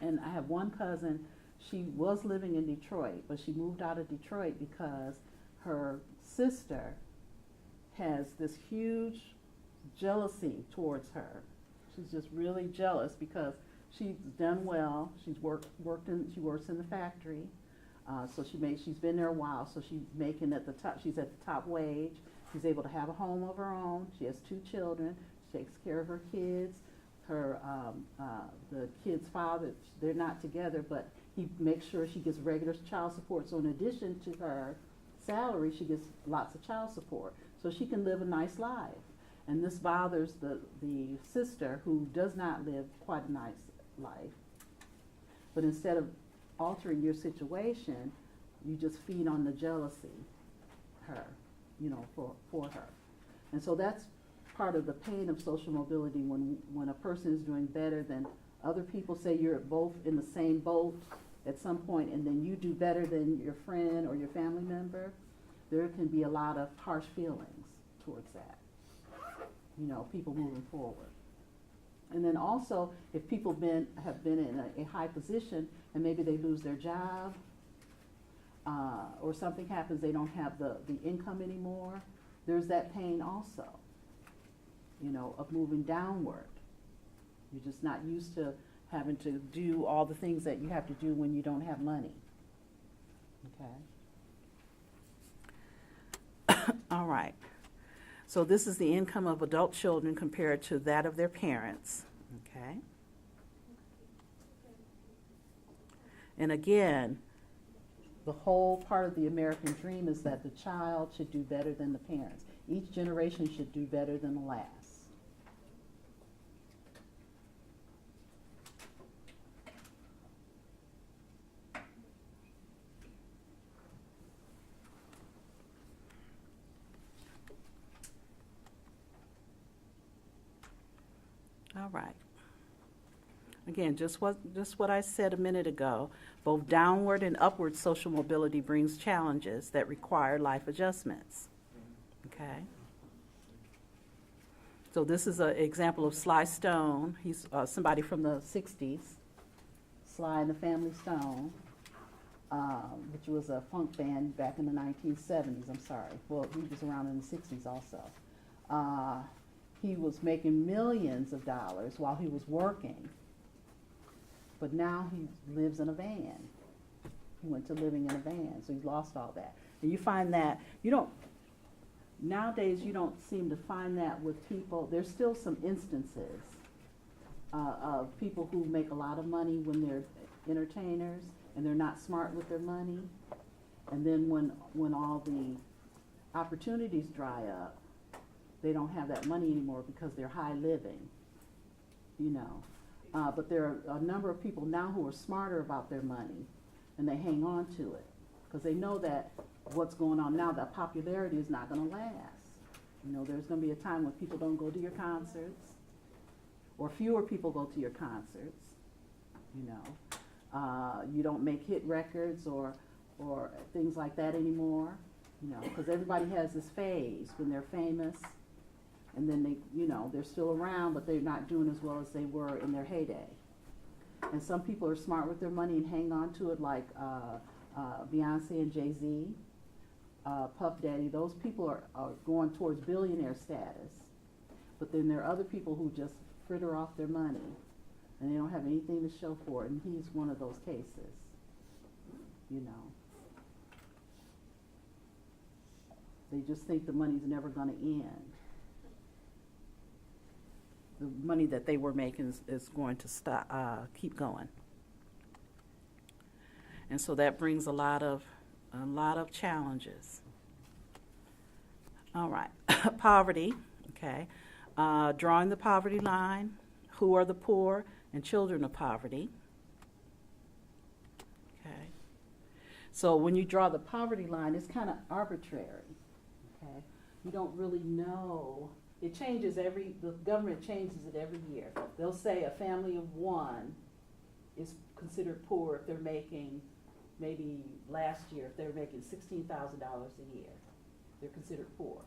and I have one cousin. She was living in Detroit, but she moved out of Detroit because her sister has this huge jealousy towards her. She's just really jealous because she's done well. She works in the factory, so she's been there a while. So she's making at the top. She's at the top wage. She's able to have a home of her own. She has 2 children. She takes care of her kids. The kid's father, they're not together, but he makes sure she gets regular child support. So in addition to her salary, she gets lots of child support, so she can live a nice life. And this bothers the sister, who does not live quite a nice life. But instead of altering your situation, you just feed on the jealousy, for her. And so that's part of the pain of social mobility, when a person is doing better than other people. Say you're both in the same boat at some point, and then you do better than your friend or your family member, there can be a lot of harsh feelings towards that. People moving forward. And then also, if people have been in a high position and maybe they lose their job, or something happens, they don't have the income anymore, there's that pain also, of moving downward. You're just not used to having to do all the things that you have to do when you don't have money. Okay. All right. So this is the income of adult children compared to that of their parents. Okay. And again, the whole part of the American dream is that the child should do better than the parents. Each generation should do better than the last. All right. Again, just what I said a minute ago, both downward and upward social mobility brings challenges that require life adjustments. Okay? So this is an example of Sly Stone. He's somebody from the 60s, Sly and the Family Stone, which was a funk band back in the 1970s, I'm sorry. Well, he was around in the 60s also. He was making millions of dollars while he was working, but now he lives in a van. He went to living in a van, so he's lost all that. And you find that, nowadays you don't seem to find that with people. There's still some instances of people who make a lot of money when they're entertainers and they're not smart with their money. And then when all the opportunities dry up, they don't have that money anymore because they're high living, But there are a number of people now who are smarter about their money, and they hang on to it because they know that what's going on now, that popularity is not going to last. There's going to be a time when people don't go to your concerts, or fewer people go to your concerts. You don't make hit records or things like that anymore. Because everybody has this phase when they're famous, and then they're still around, but they're not doing as well as they were in their heyday. And some people are smart with their money and hang on to it, like Beyonce and Jay-Z, Puff Daddy. Those people are going towards billionaire status. But then there are other people who just fritter off their money, and they don't have anything to show for it, and he's one of those cases, They just think the money's never going to end. The money that they were making is going to stop, keep going. And so that brings a lot of challenges. All right, poverty, okay. Drawing the poverty line, who are the poor and children of poverty. Okay. So when you draw the poverty line, it's kind of arbitrary, okay. You don't really know. It changes the government changes it every year. They'll say a family of one is considered poor if they're making, maybe last year, if they're making $16,000 a year, they're considered poor.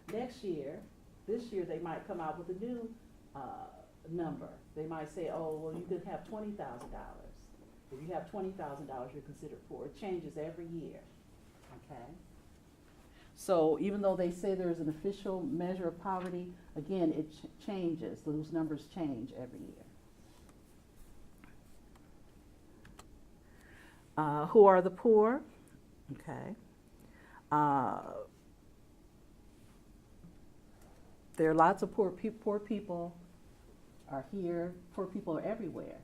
This year, they might come out with a new number. They might say, oh, well, you could have $20,000. If you have $20,000, you're considered poor. It changes every year, okay? So even though they say there's an official measure of poverty, again, it changes. Those numbers change every year. Who are the poor? Okay. There are lots of poor people are here. Poor people are everywhere.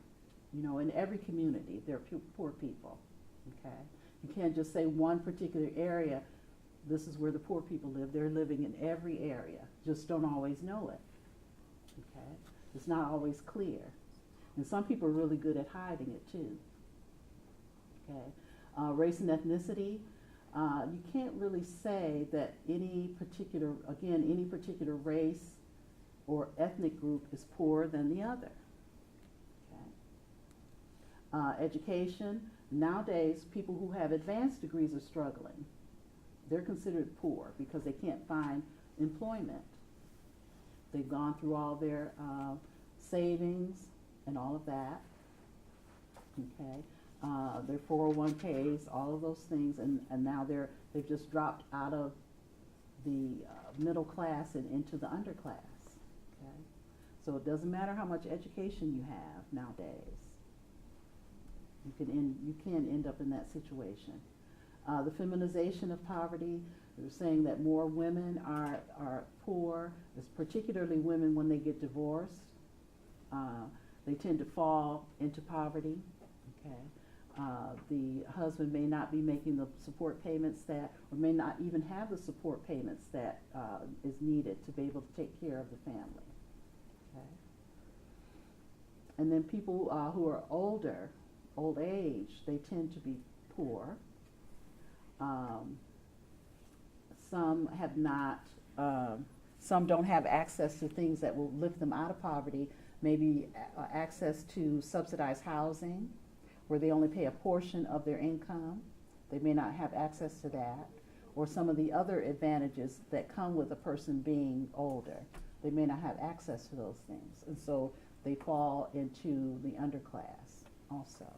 In every community, there are poor people. Okay. You can't just say one particular area. This is where the poor people live. They're living in every area. Just don't always know it. Okay? It's not always clear. And some people are really good at hiding it too. Okay? Race and ethnicity. You can't really say that any particular race or ethnic group is poorer than the other. Okay? Education. Nowadays, people who have advanced degrees are struggling. They're considered poor because they can't find employment. They've gone through all their savings and all of that, okay? Their 401ks, all of those things, and now they've just dropped out of the middle class and into the underclass, okay? So it doesn't matter how much education you have nowadays. You can end up in that situation. The feminization of poverty, they're saying that more women are poor, it's particularly women when they get divorced. They tend to fall into poverty, okay? The husband may not be making the support payments or may not even have the support payments that is needed to be able to take care of the family, okay? And then people who are old age, they tend to be poor. Some have not, some don't have access to things that will lift them out of poverty. maybe access to subsidized housing, where they only pay a portion of their income. They may not have access to that, or some of the other advantages that come with a person being older. They may not have access to those things, and so they fall into the underclass also.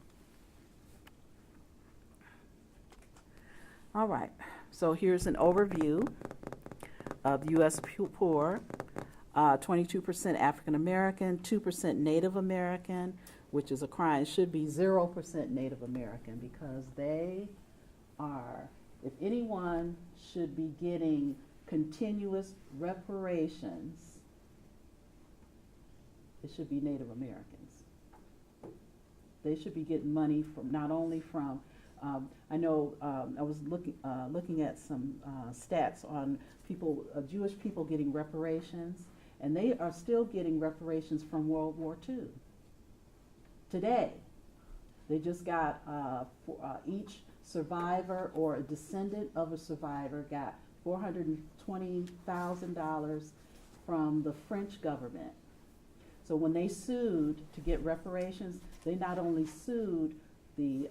All right, so here's an overview of U.S. poor. 22% African American, 2% Native American, which is a crime. It should be 0% Native American, because they are, if anyone should be getting continuous reparations, it should be Native Americans. They should be getting money from, not only from, I know I was looking at some stats on people, Jewish people getting reparations, and they are still getting reparations from World War II. Today, they just got, each survivor or a descendant of a survivor got $420,000 from the French government. So when they sued to get reparations, they not only sued the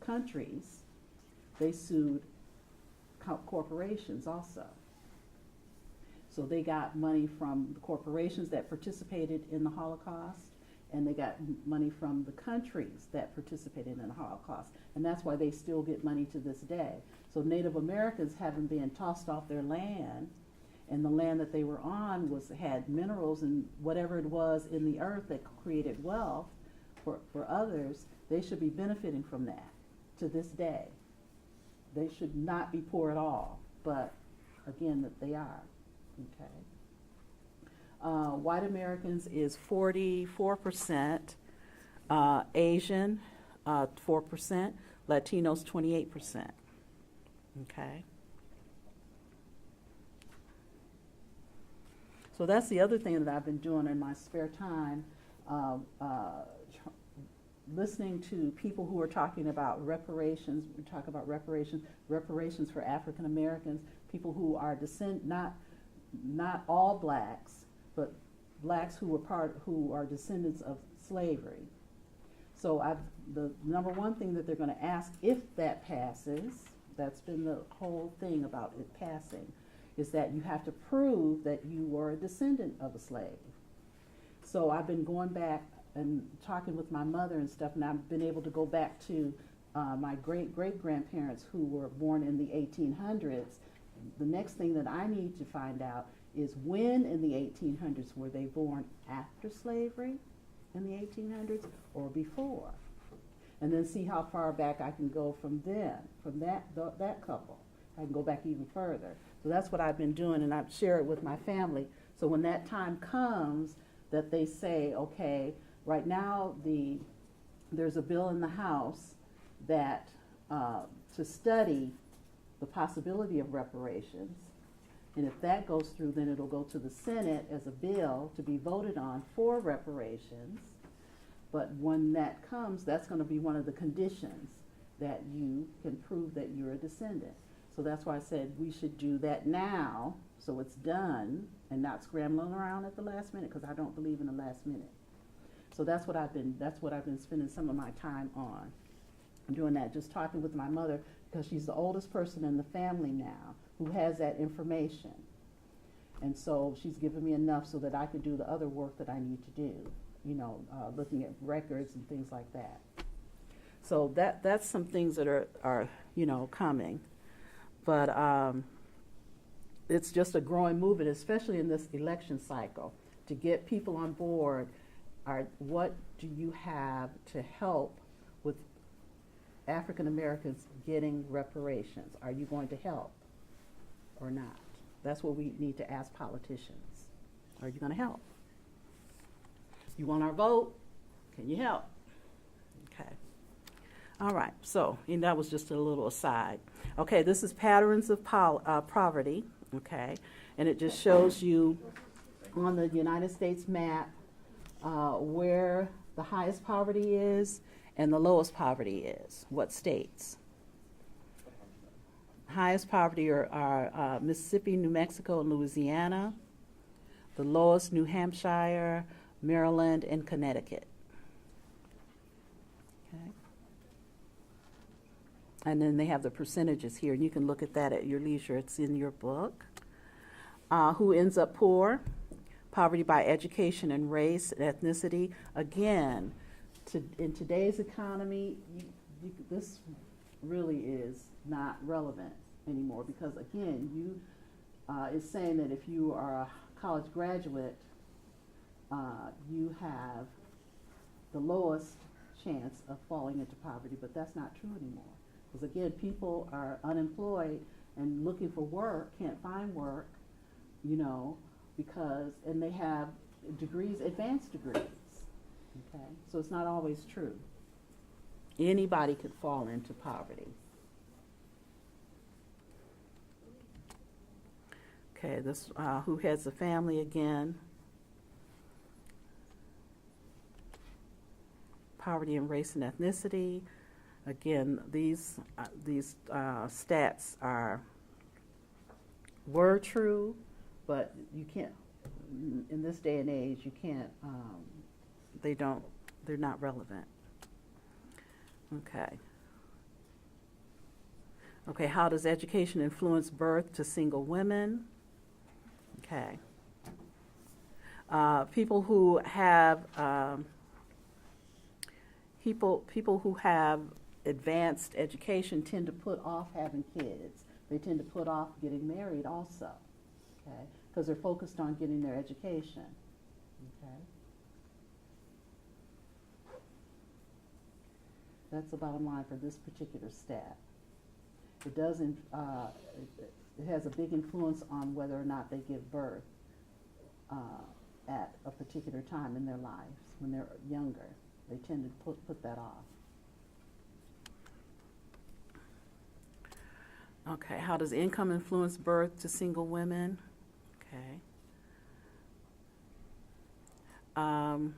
countries, they sued corporations also. So they got money from the corporations that participated in the Holocaust, and they got money from the countries that participated in the Holocaust. And that's why they still get money to this day. So Native Americans haven't been tossed off their land, and the land that they were on had minerals and whatever it was in the earth that created wealth for others. They should be benefiting from that to this day. They should not be poor at all, but again, that they are. Okay. White Americans is 44%, Asian 4%, Latinos 28%. Okay. So that's the other thing that I've been doing in my spare time, listening to people who are talking about reparations. We talk about reparations for African Americans, people who are not all blacks, but blacks who are descendants of slavery. So the number one thing that they're going to ask, if that passes, that's been the whole thing about it passing, is that you have to prove that you were a descendant of a slave. So I've been going back and talking with my mother and stuff, and I've been able to go back to my great-great-grandparents who were born in the 1800s. The next thing that I need to find out is when in the 1800s were they born, after slavery in the 1800s or before? And then see how far back I can go from then, from that couple. I can go back even further. So that's what I've been doing, and I share it with my family. So when that time comes that they say, okay, right now there's a bill in the House that to study the possibility of reparations, and if that goes through, then it'll go to the Senate as a bill to be voted on for reparations. But when that comes, that's going to be one of the conditions that you can prove that you're a descendant. So that's why I said we should do that now, so it's done, and not scrambling around at the last minute, because I don't believe in the last minute. So that's what I've been spending some of my time on. I'm doing that, just talking with my mother, because she's the oldest person in the family now who has that information. And so she's given me enough so that I could do the other work that I need to do, looking at records and things like that. So that's some things that are coming. But it's just a growing movement, especially in this election cycle, to get people on board. What do you have to help with African Americans getting reparations? Are you going to help or not? That's what we need to ask politicians. Are you going to help? You want our vote? Can you help? Okay. All right. So, and that was just a little aside. Okay, this is patterns of poverty. Okay, and it just shows you on the United States map where the highest poverty is and the lowest poverty is, what states. Highest poverty are Mississippi, New Mexico, and Louisiana. the lowest New Hampshire, Maryland, and Connecticut. Okay. And then they have the percentages here, and you can look at that at your leisure. It's in your book. Who ends up poor? Poverty by education and race and ethnicity. Again, in today's economy, this really is not relevant anymore because, again, it's saying that if you are a college graduate, you have the lowest chance of falling into poverty, but that's not true anymore. Because, again, people are unemployed and looking for work, can't find work, and they have degrees, advanced degrees, okay? So it's not always true. Anybody could fall into poverty. Okay, this, who heads a family again? Poverty and race and ethnicity. Again, these stats were true, but you can't, in this day and age, you can't, they're not relevant. Okay. Okay, how does education influence birth to single women? Okay. People who have people who have advanced education tend to put off having kids. They tend to put off getting married also, okay, because they're focused on getting their education, okay. That's the bottom line for this particular stat. It doesn't. It has a big influence on whether or not they give birth at a particular time in their lives. When they're younger, they tend to put that off. Okay, how does income influence birth to single women? Okay. I'm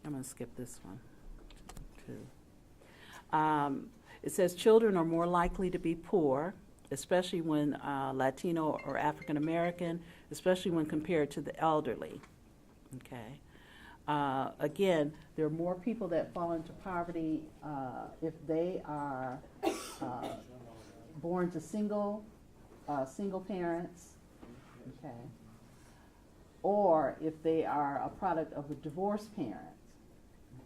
going to skip this one, too. It says children are more likely to be poor, especially when Latino or African American, especially when compared to the elderly. Okay. Again, there are more people that fall into poverty if they are born to single parents, okay, or if they are a product of a divorced parent.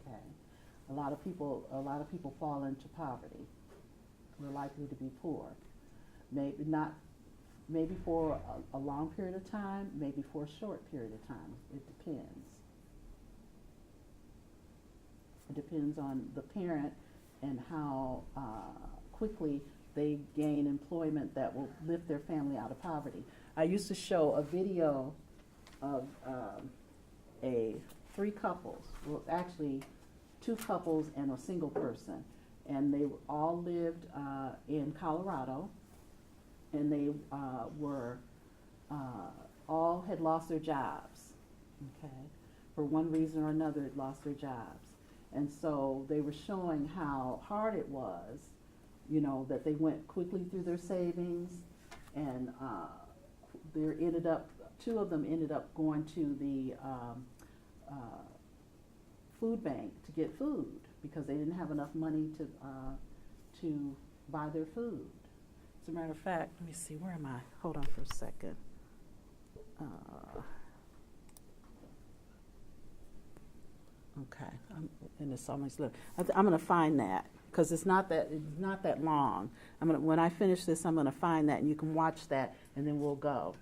Okay, a lot of people fall into poverty. They're likely to be poor. Maybe for a long period of time, maybe for a short period of time. It depends. It depends on the parent and how quickly they gain employment that will lift their family out of poverty. I used to show a video of three couples, well, actually 2 couples and a single person, and they all lived in Colorado, and they all had lost their jobs, okay? For one reason or another, had lost their jobs. And so they were showing how hard it was, that they went quickly through their savings, and 2 of them ended up going to the food bank to get food because they didn't have enough money to buy their food. As a matter of fact, let me see, where am I? Hold on for a second. Okay, and it's almost look. I'm going to find that because it's not that long. When I finish this, I'm going to find that, and you can watch that, and then we'll go.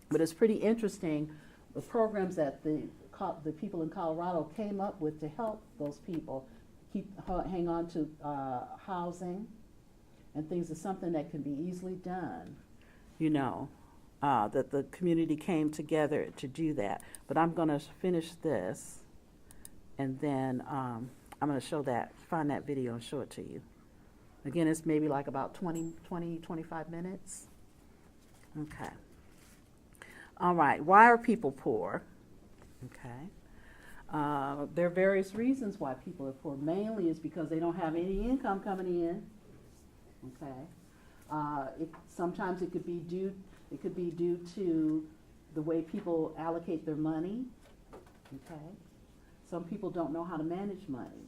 But it's pretty interesting, the programs that the people in Colorado came up with to help those people hang on to housing and things is something that can be easily done. That the community came together to do that. But I'm going to finish this. And then I'm going to find that video and show it to you. Again, it's maybe like about 25 minutes. Okay. All right, why are people poor? Okay. There are various reasons why people are poor. Mainly is because they don't have any income coming in. Okay. Sometimes it could be due to the way people allocate their money. Okay, some people don't know how to manage money,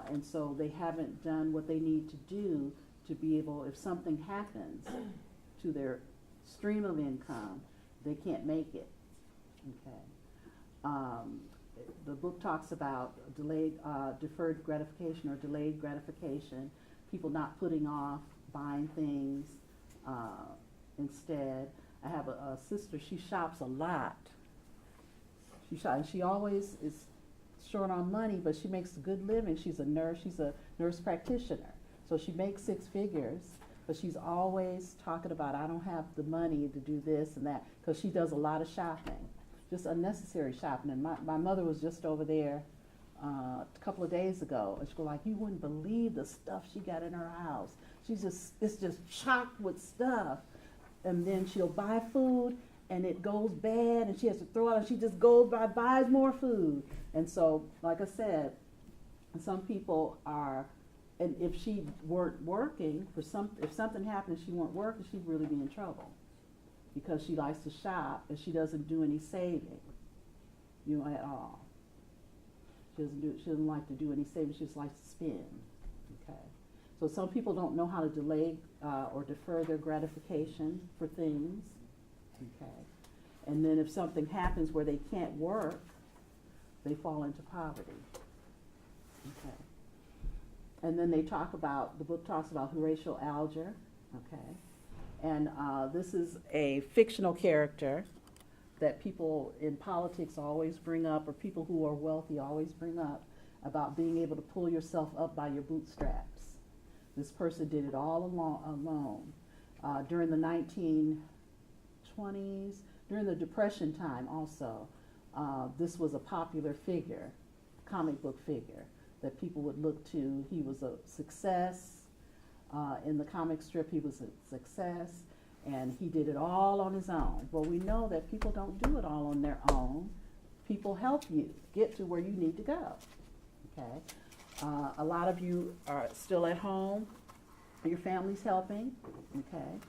and so they haven't done what they need to do to be able, if something happens to their stream of income, they can't make it. Okay. The book talks about deferred gratification or delayed gratification, people not putting off buying things instead. I have a sister, she shops a lot. She always is short on money, but she makes a good living. She's a nurse practitioner. So she makes 6 figures, but she's always talking about, I don't have the money to do this and that, because she does a lot of shopping, just unnecessary shopping. And my mother was just over there a couple of days ago, and she was like, you wouldn't believe the stuff she got in her house. It's just chocked with stuff. And then she'll buy food, and it goes bad, and she has to throw it out, and she just goes by, buys more food. And so, like I said, some people are, and if she weren't working, if something happened and she weren't working, she'd really be in trouble, because she likes to shop and she doesn't do any saving, at all. She doesn't like to do any saving. She just likes to spend. Okay, so some people don't know how to delay or defer their gratification for things. Okay, and then if something happens where they can't work, they fall into poverty. Okay. And then the book talks about Horatio Alger, okay? And this is a fictional character that people in politics always bring up, or people who are wealthy always bring up, about being able to pull yourself up by your bootstraps. This person did it all alone. During the 1920s, during the Depression time also, this was a popular figure, comic book figure, that people would look to. He was a success. In the comic strip, he was a success, and he did it all on his own. Well, we know that people don't do it all on their own. People help you get to where you need to go. Okay. A lot of you are still at home. Your family's helping. Okay.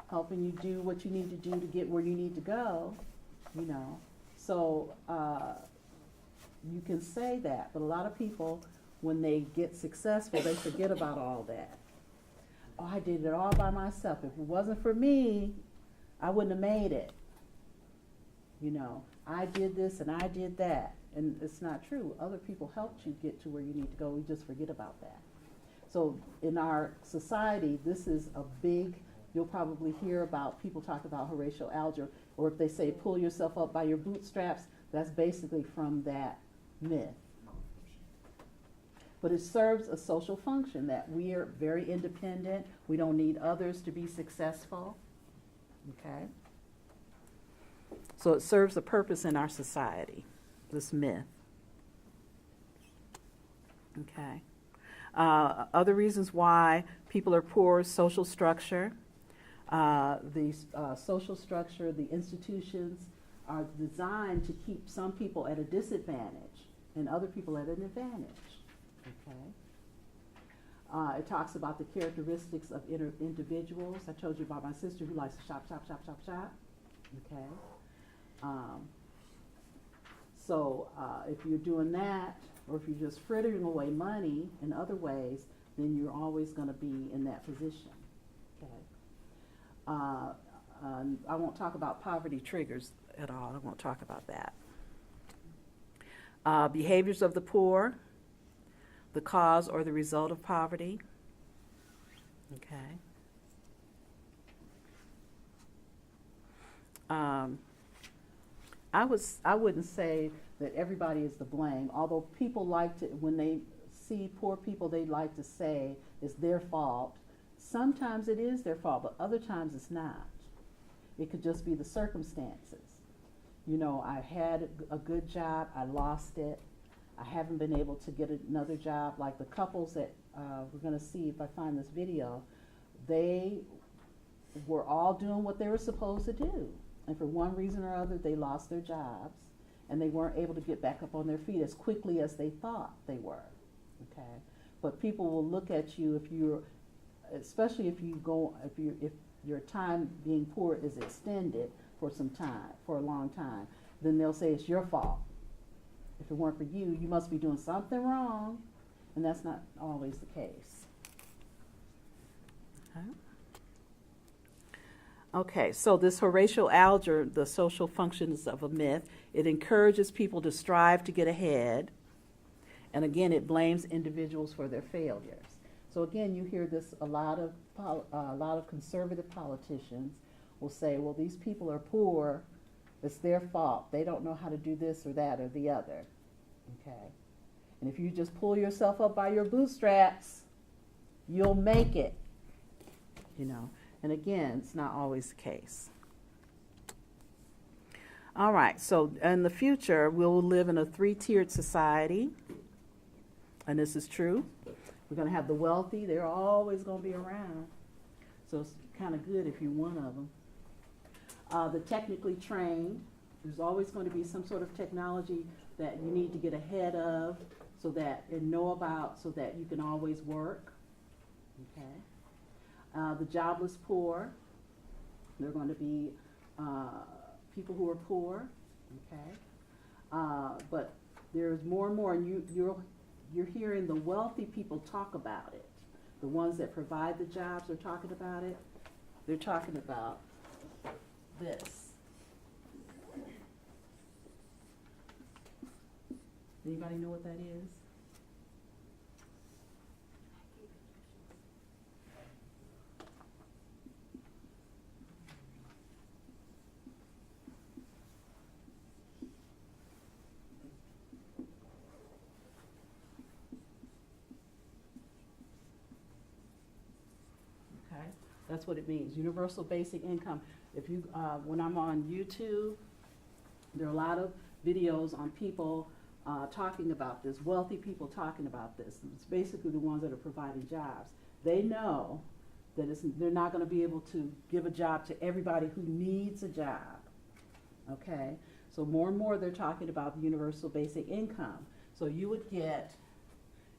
Helping you do what you need to do to get where you need to go. So you can say that, but a lot of people, when they get successful, they forget about all that. Oh, I did it all by myself. If it wasn't for me, I wouldn't have made it. I did this and I did that. And it's not true. Other people helped you get to where you need to go. We just forget about that. So in our society, this is a big, you'll probably hear about people talk about Horatio Alger, or if they say pull yourself up by your bootstraps, that's basically from that myth. But it serves a social function, that we are very independent. We don't need others to be successful. Okay? So it serves a purpose in our society, this myth. Okay. Other reasons why people are poor is social structure. The social structure, the institutions are designed to keep some people at a disadvantage and other people at an advantage. Okay. It talks about the characteristics of individuals. I told you about my sister who likes to shop. Okay. So if you're doing that, or if you're just frittering away money in other ways, then you're always going to be in that position. Okay. I won't talk about poverty triggers at all. I won't talk about that. Behaviors of the poor, the cause or the result of poverty. Okay. I wouldn't say that everybody is to blame, although people like to, when they see poor people, they like to say it's their fault. Sometimes it is their fault, but other times it's not. It could just be the circumstances. I had a good job, I lost it. I haven't been able to get another job. Like the couples that we're going to see if I find this video, they were all doing what they were supposed to do. And for one reason or other, they lost their jobs, and they weren't able to get back up on their feet as quickly as they thought they were. Okay? But people will look at you especially if if your time being poor is extended for some time, for a long time, then they'll say it's your fault. If it weren't for you, you must be doing something wrong, and that's not always the case. Okay, so this Horatio Alger, The Social Functions of a Myth, it encourages people to strive to get ahead, and again, it blames individuals for their failures. So again, you hear this a lot of conservative politicians will say, well, these people are poor, it's their fault. They don't know how to do this or that or the other, okay? And if you just pull yourself up by your bootstraps, you'll make it, you know? And again, it's not always the case. All right, so in the future, we'll live in a 3-tiered society, and this is true. We're going to have the wealthy. They're always going to be around. So it's kind of good if you're one of them. The technically trained. There's always going to be some sort of technology that you need to get ahead of so that and know about so that you can always work. Okay. The jobless poor. They're going to be people who are poor. Okay. But there's more and more, and you're hearing the wealthy people talk about it. The ones that provide the jobs are talking about it. They're talking about this. Anybody know what that is? That's what it means, universal basic income. If you, when I'm on YouTube, there are a lot of videos on people talking about this, wealthy people talking about this. It's basically the ones that are providing jobs. They know that they're not going to be able to give a job to everybody who needs a job, okay? So more and more they're talking about the universal basic income. So you would get,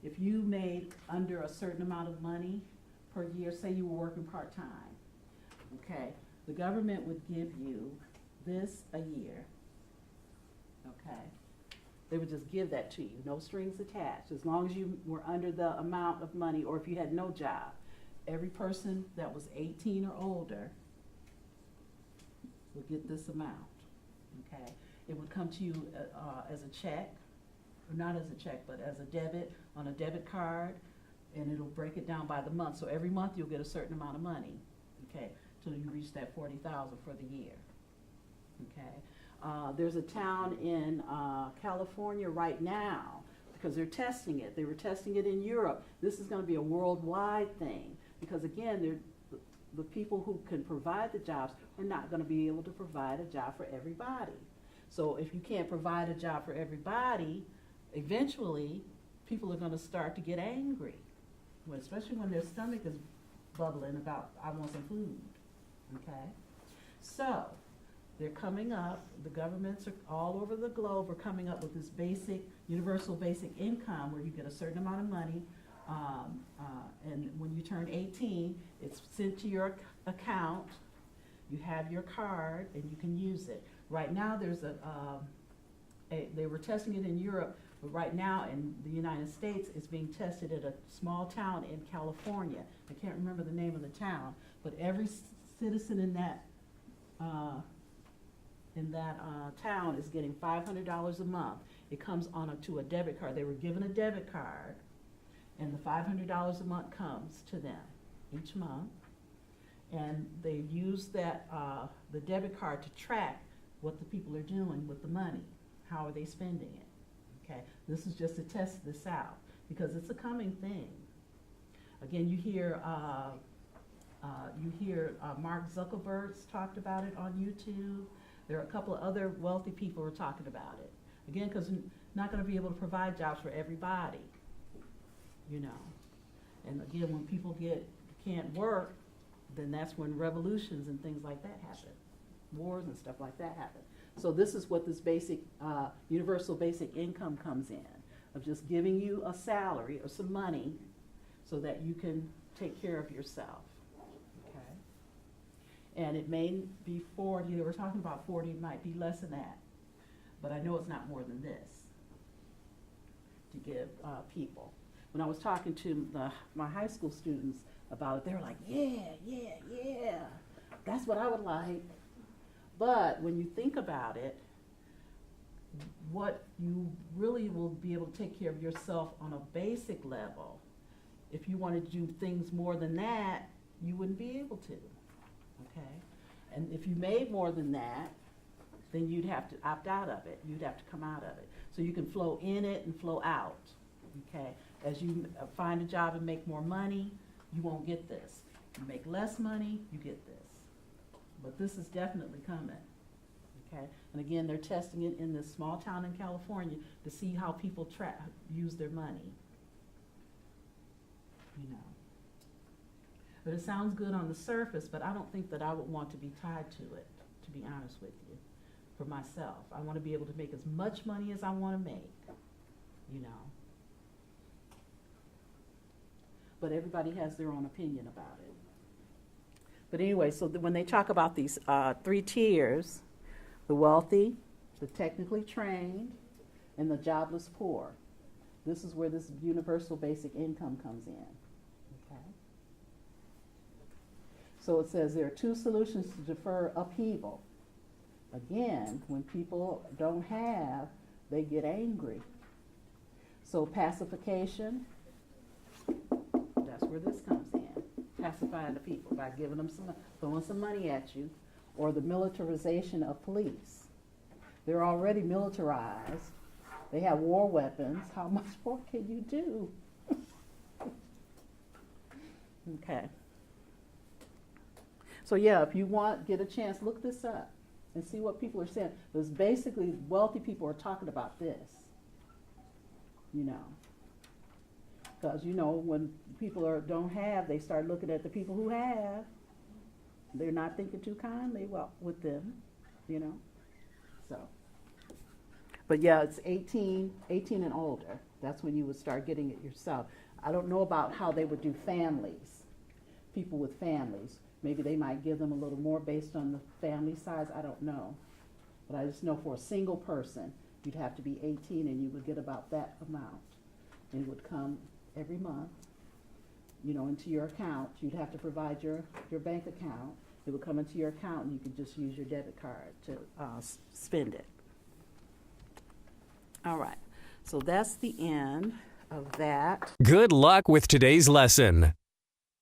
if you made under a certain amount of money per year, say you were working part-time, okay, the government would give you this a year, okay? They would just give that to you, no strings attached, as long as you were under the amount of money, or if you had no job. Every person that was 18 or older would get this amount, okay? It would come to you as a check, or not as a check, but as a debit, on a debit card, and it'll break it down by the month. So every month you'll get a certain amount of money, okay, till you reach that 40,000 for the year, okay? There's a town in California right now, because they're testing it. They were testing it in Europe. This is going to be a worldwide thing, because again, the people who can provide the jobs are not going to be able to provide a job for everybody. So if you can't provide a job for everybody, eventually people are going to start to get angry. Well, especially when their stomach is bubbling about, I want some food, okay? So, they're coming up, the governments are all over the globe are coming up with this basic, universal basic income where you get a certain amount of money, and when you turn 18, it's sent to your account, you have your card, and you can use it. Right now, there's they were testing it in Europe, but right now in the United States, it's being tested at a small town in California. I can't remember the name of the town, but every citizen in that town is getting $500 a month. It comes on to a debit card. They were given a debit card, and the $500 a month comes to them each month, and they use that the debit card to track what the people are doing with the money. How are they spending it? Okay, this is just to test this out because it's a coming thing. Again, you hear Mark Zuckerberg's talked about it on YouTube. There are a couple of other wealthy people who are talking about it. Again, because we're not going to be able to provide jobs for everybody, you know. And again, when people can't work, then that's when revolutions and things like that happen. Wars and stuff like that happen. So this is what this basic, universal basic income comes in, of just giving you a salary or some money so that you can take care of yourself, okay? And it may be 40, they were talking about 40, it might be less than that, but I know it's not more than this to give people. When I was talking to my high school students about it, they were like, yeah, that's what I would like. But when you think about it, what you really will be able to take care of yourself on a basic level, if you wanted to do things more than that, you wouldn't be able to, okay? And if you made more than that, then you'd have to opt out of it. You'd have to come out of it. So you can flow in it and flow out, okay? As you find a job and make more money, you won't get this. You make less money, you get this. But this is definitely coming, okay? And again, they're testing it in this small town in California to see how people use their money, you know. But it sounds good on the surface, but I don't think that I would want to be tied to it, to be honest with you, for myself. I want to be able to make as much money as I want to make, you know. But everybody has their own opinion about it. But anyway, so when they talk about these 3 tiers, the wealthy, the technically trained, and the jobless poor, this is where this universal basic income comes in, okay? So it says there are 2 solutions to defer upheaval. Again, when people don't have, they get angry. So pacification, that's where this comes in. Pacifying the people by giving them throwing some money at you, or the militarization of police. They're already militarized. They have war weapons. How much more can you do? Okay. So yeah, if you get a chance, look this up and see what people are saying. Because basically, wealthy people are talking about this, you know. Because, you know, when people don't have, they start looking at the people who have. They're not thinking too kindly with them, you know. So, but yeah, it's 18 and older. That's when you would start getting it yourself. I don't know about how they would do families, people with families. Maybe they might give them a little more based on the family size. I don't know. But I just know for a single person, you'd have to be 18 and you would get about that amount. And it would come every month, you know, into your account. You'd have to provide your bank account. It would come into your account and you could just use your debit card to spend it. All right, so that's the end of that. Good luck with today's lesson.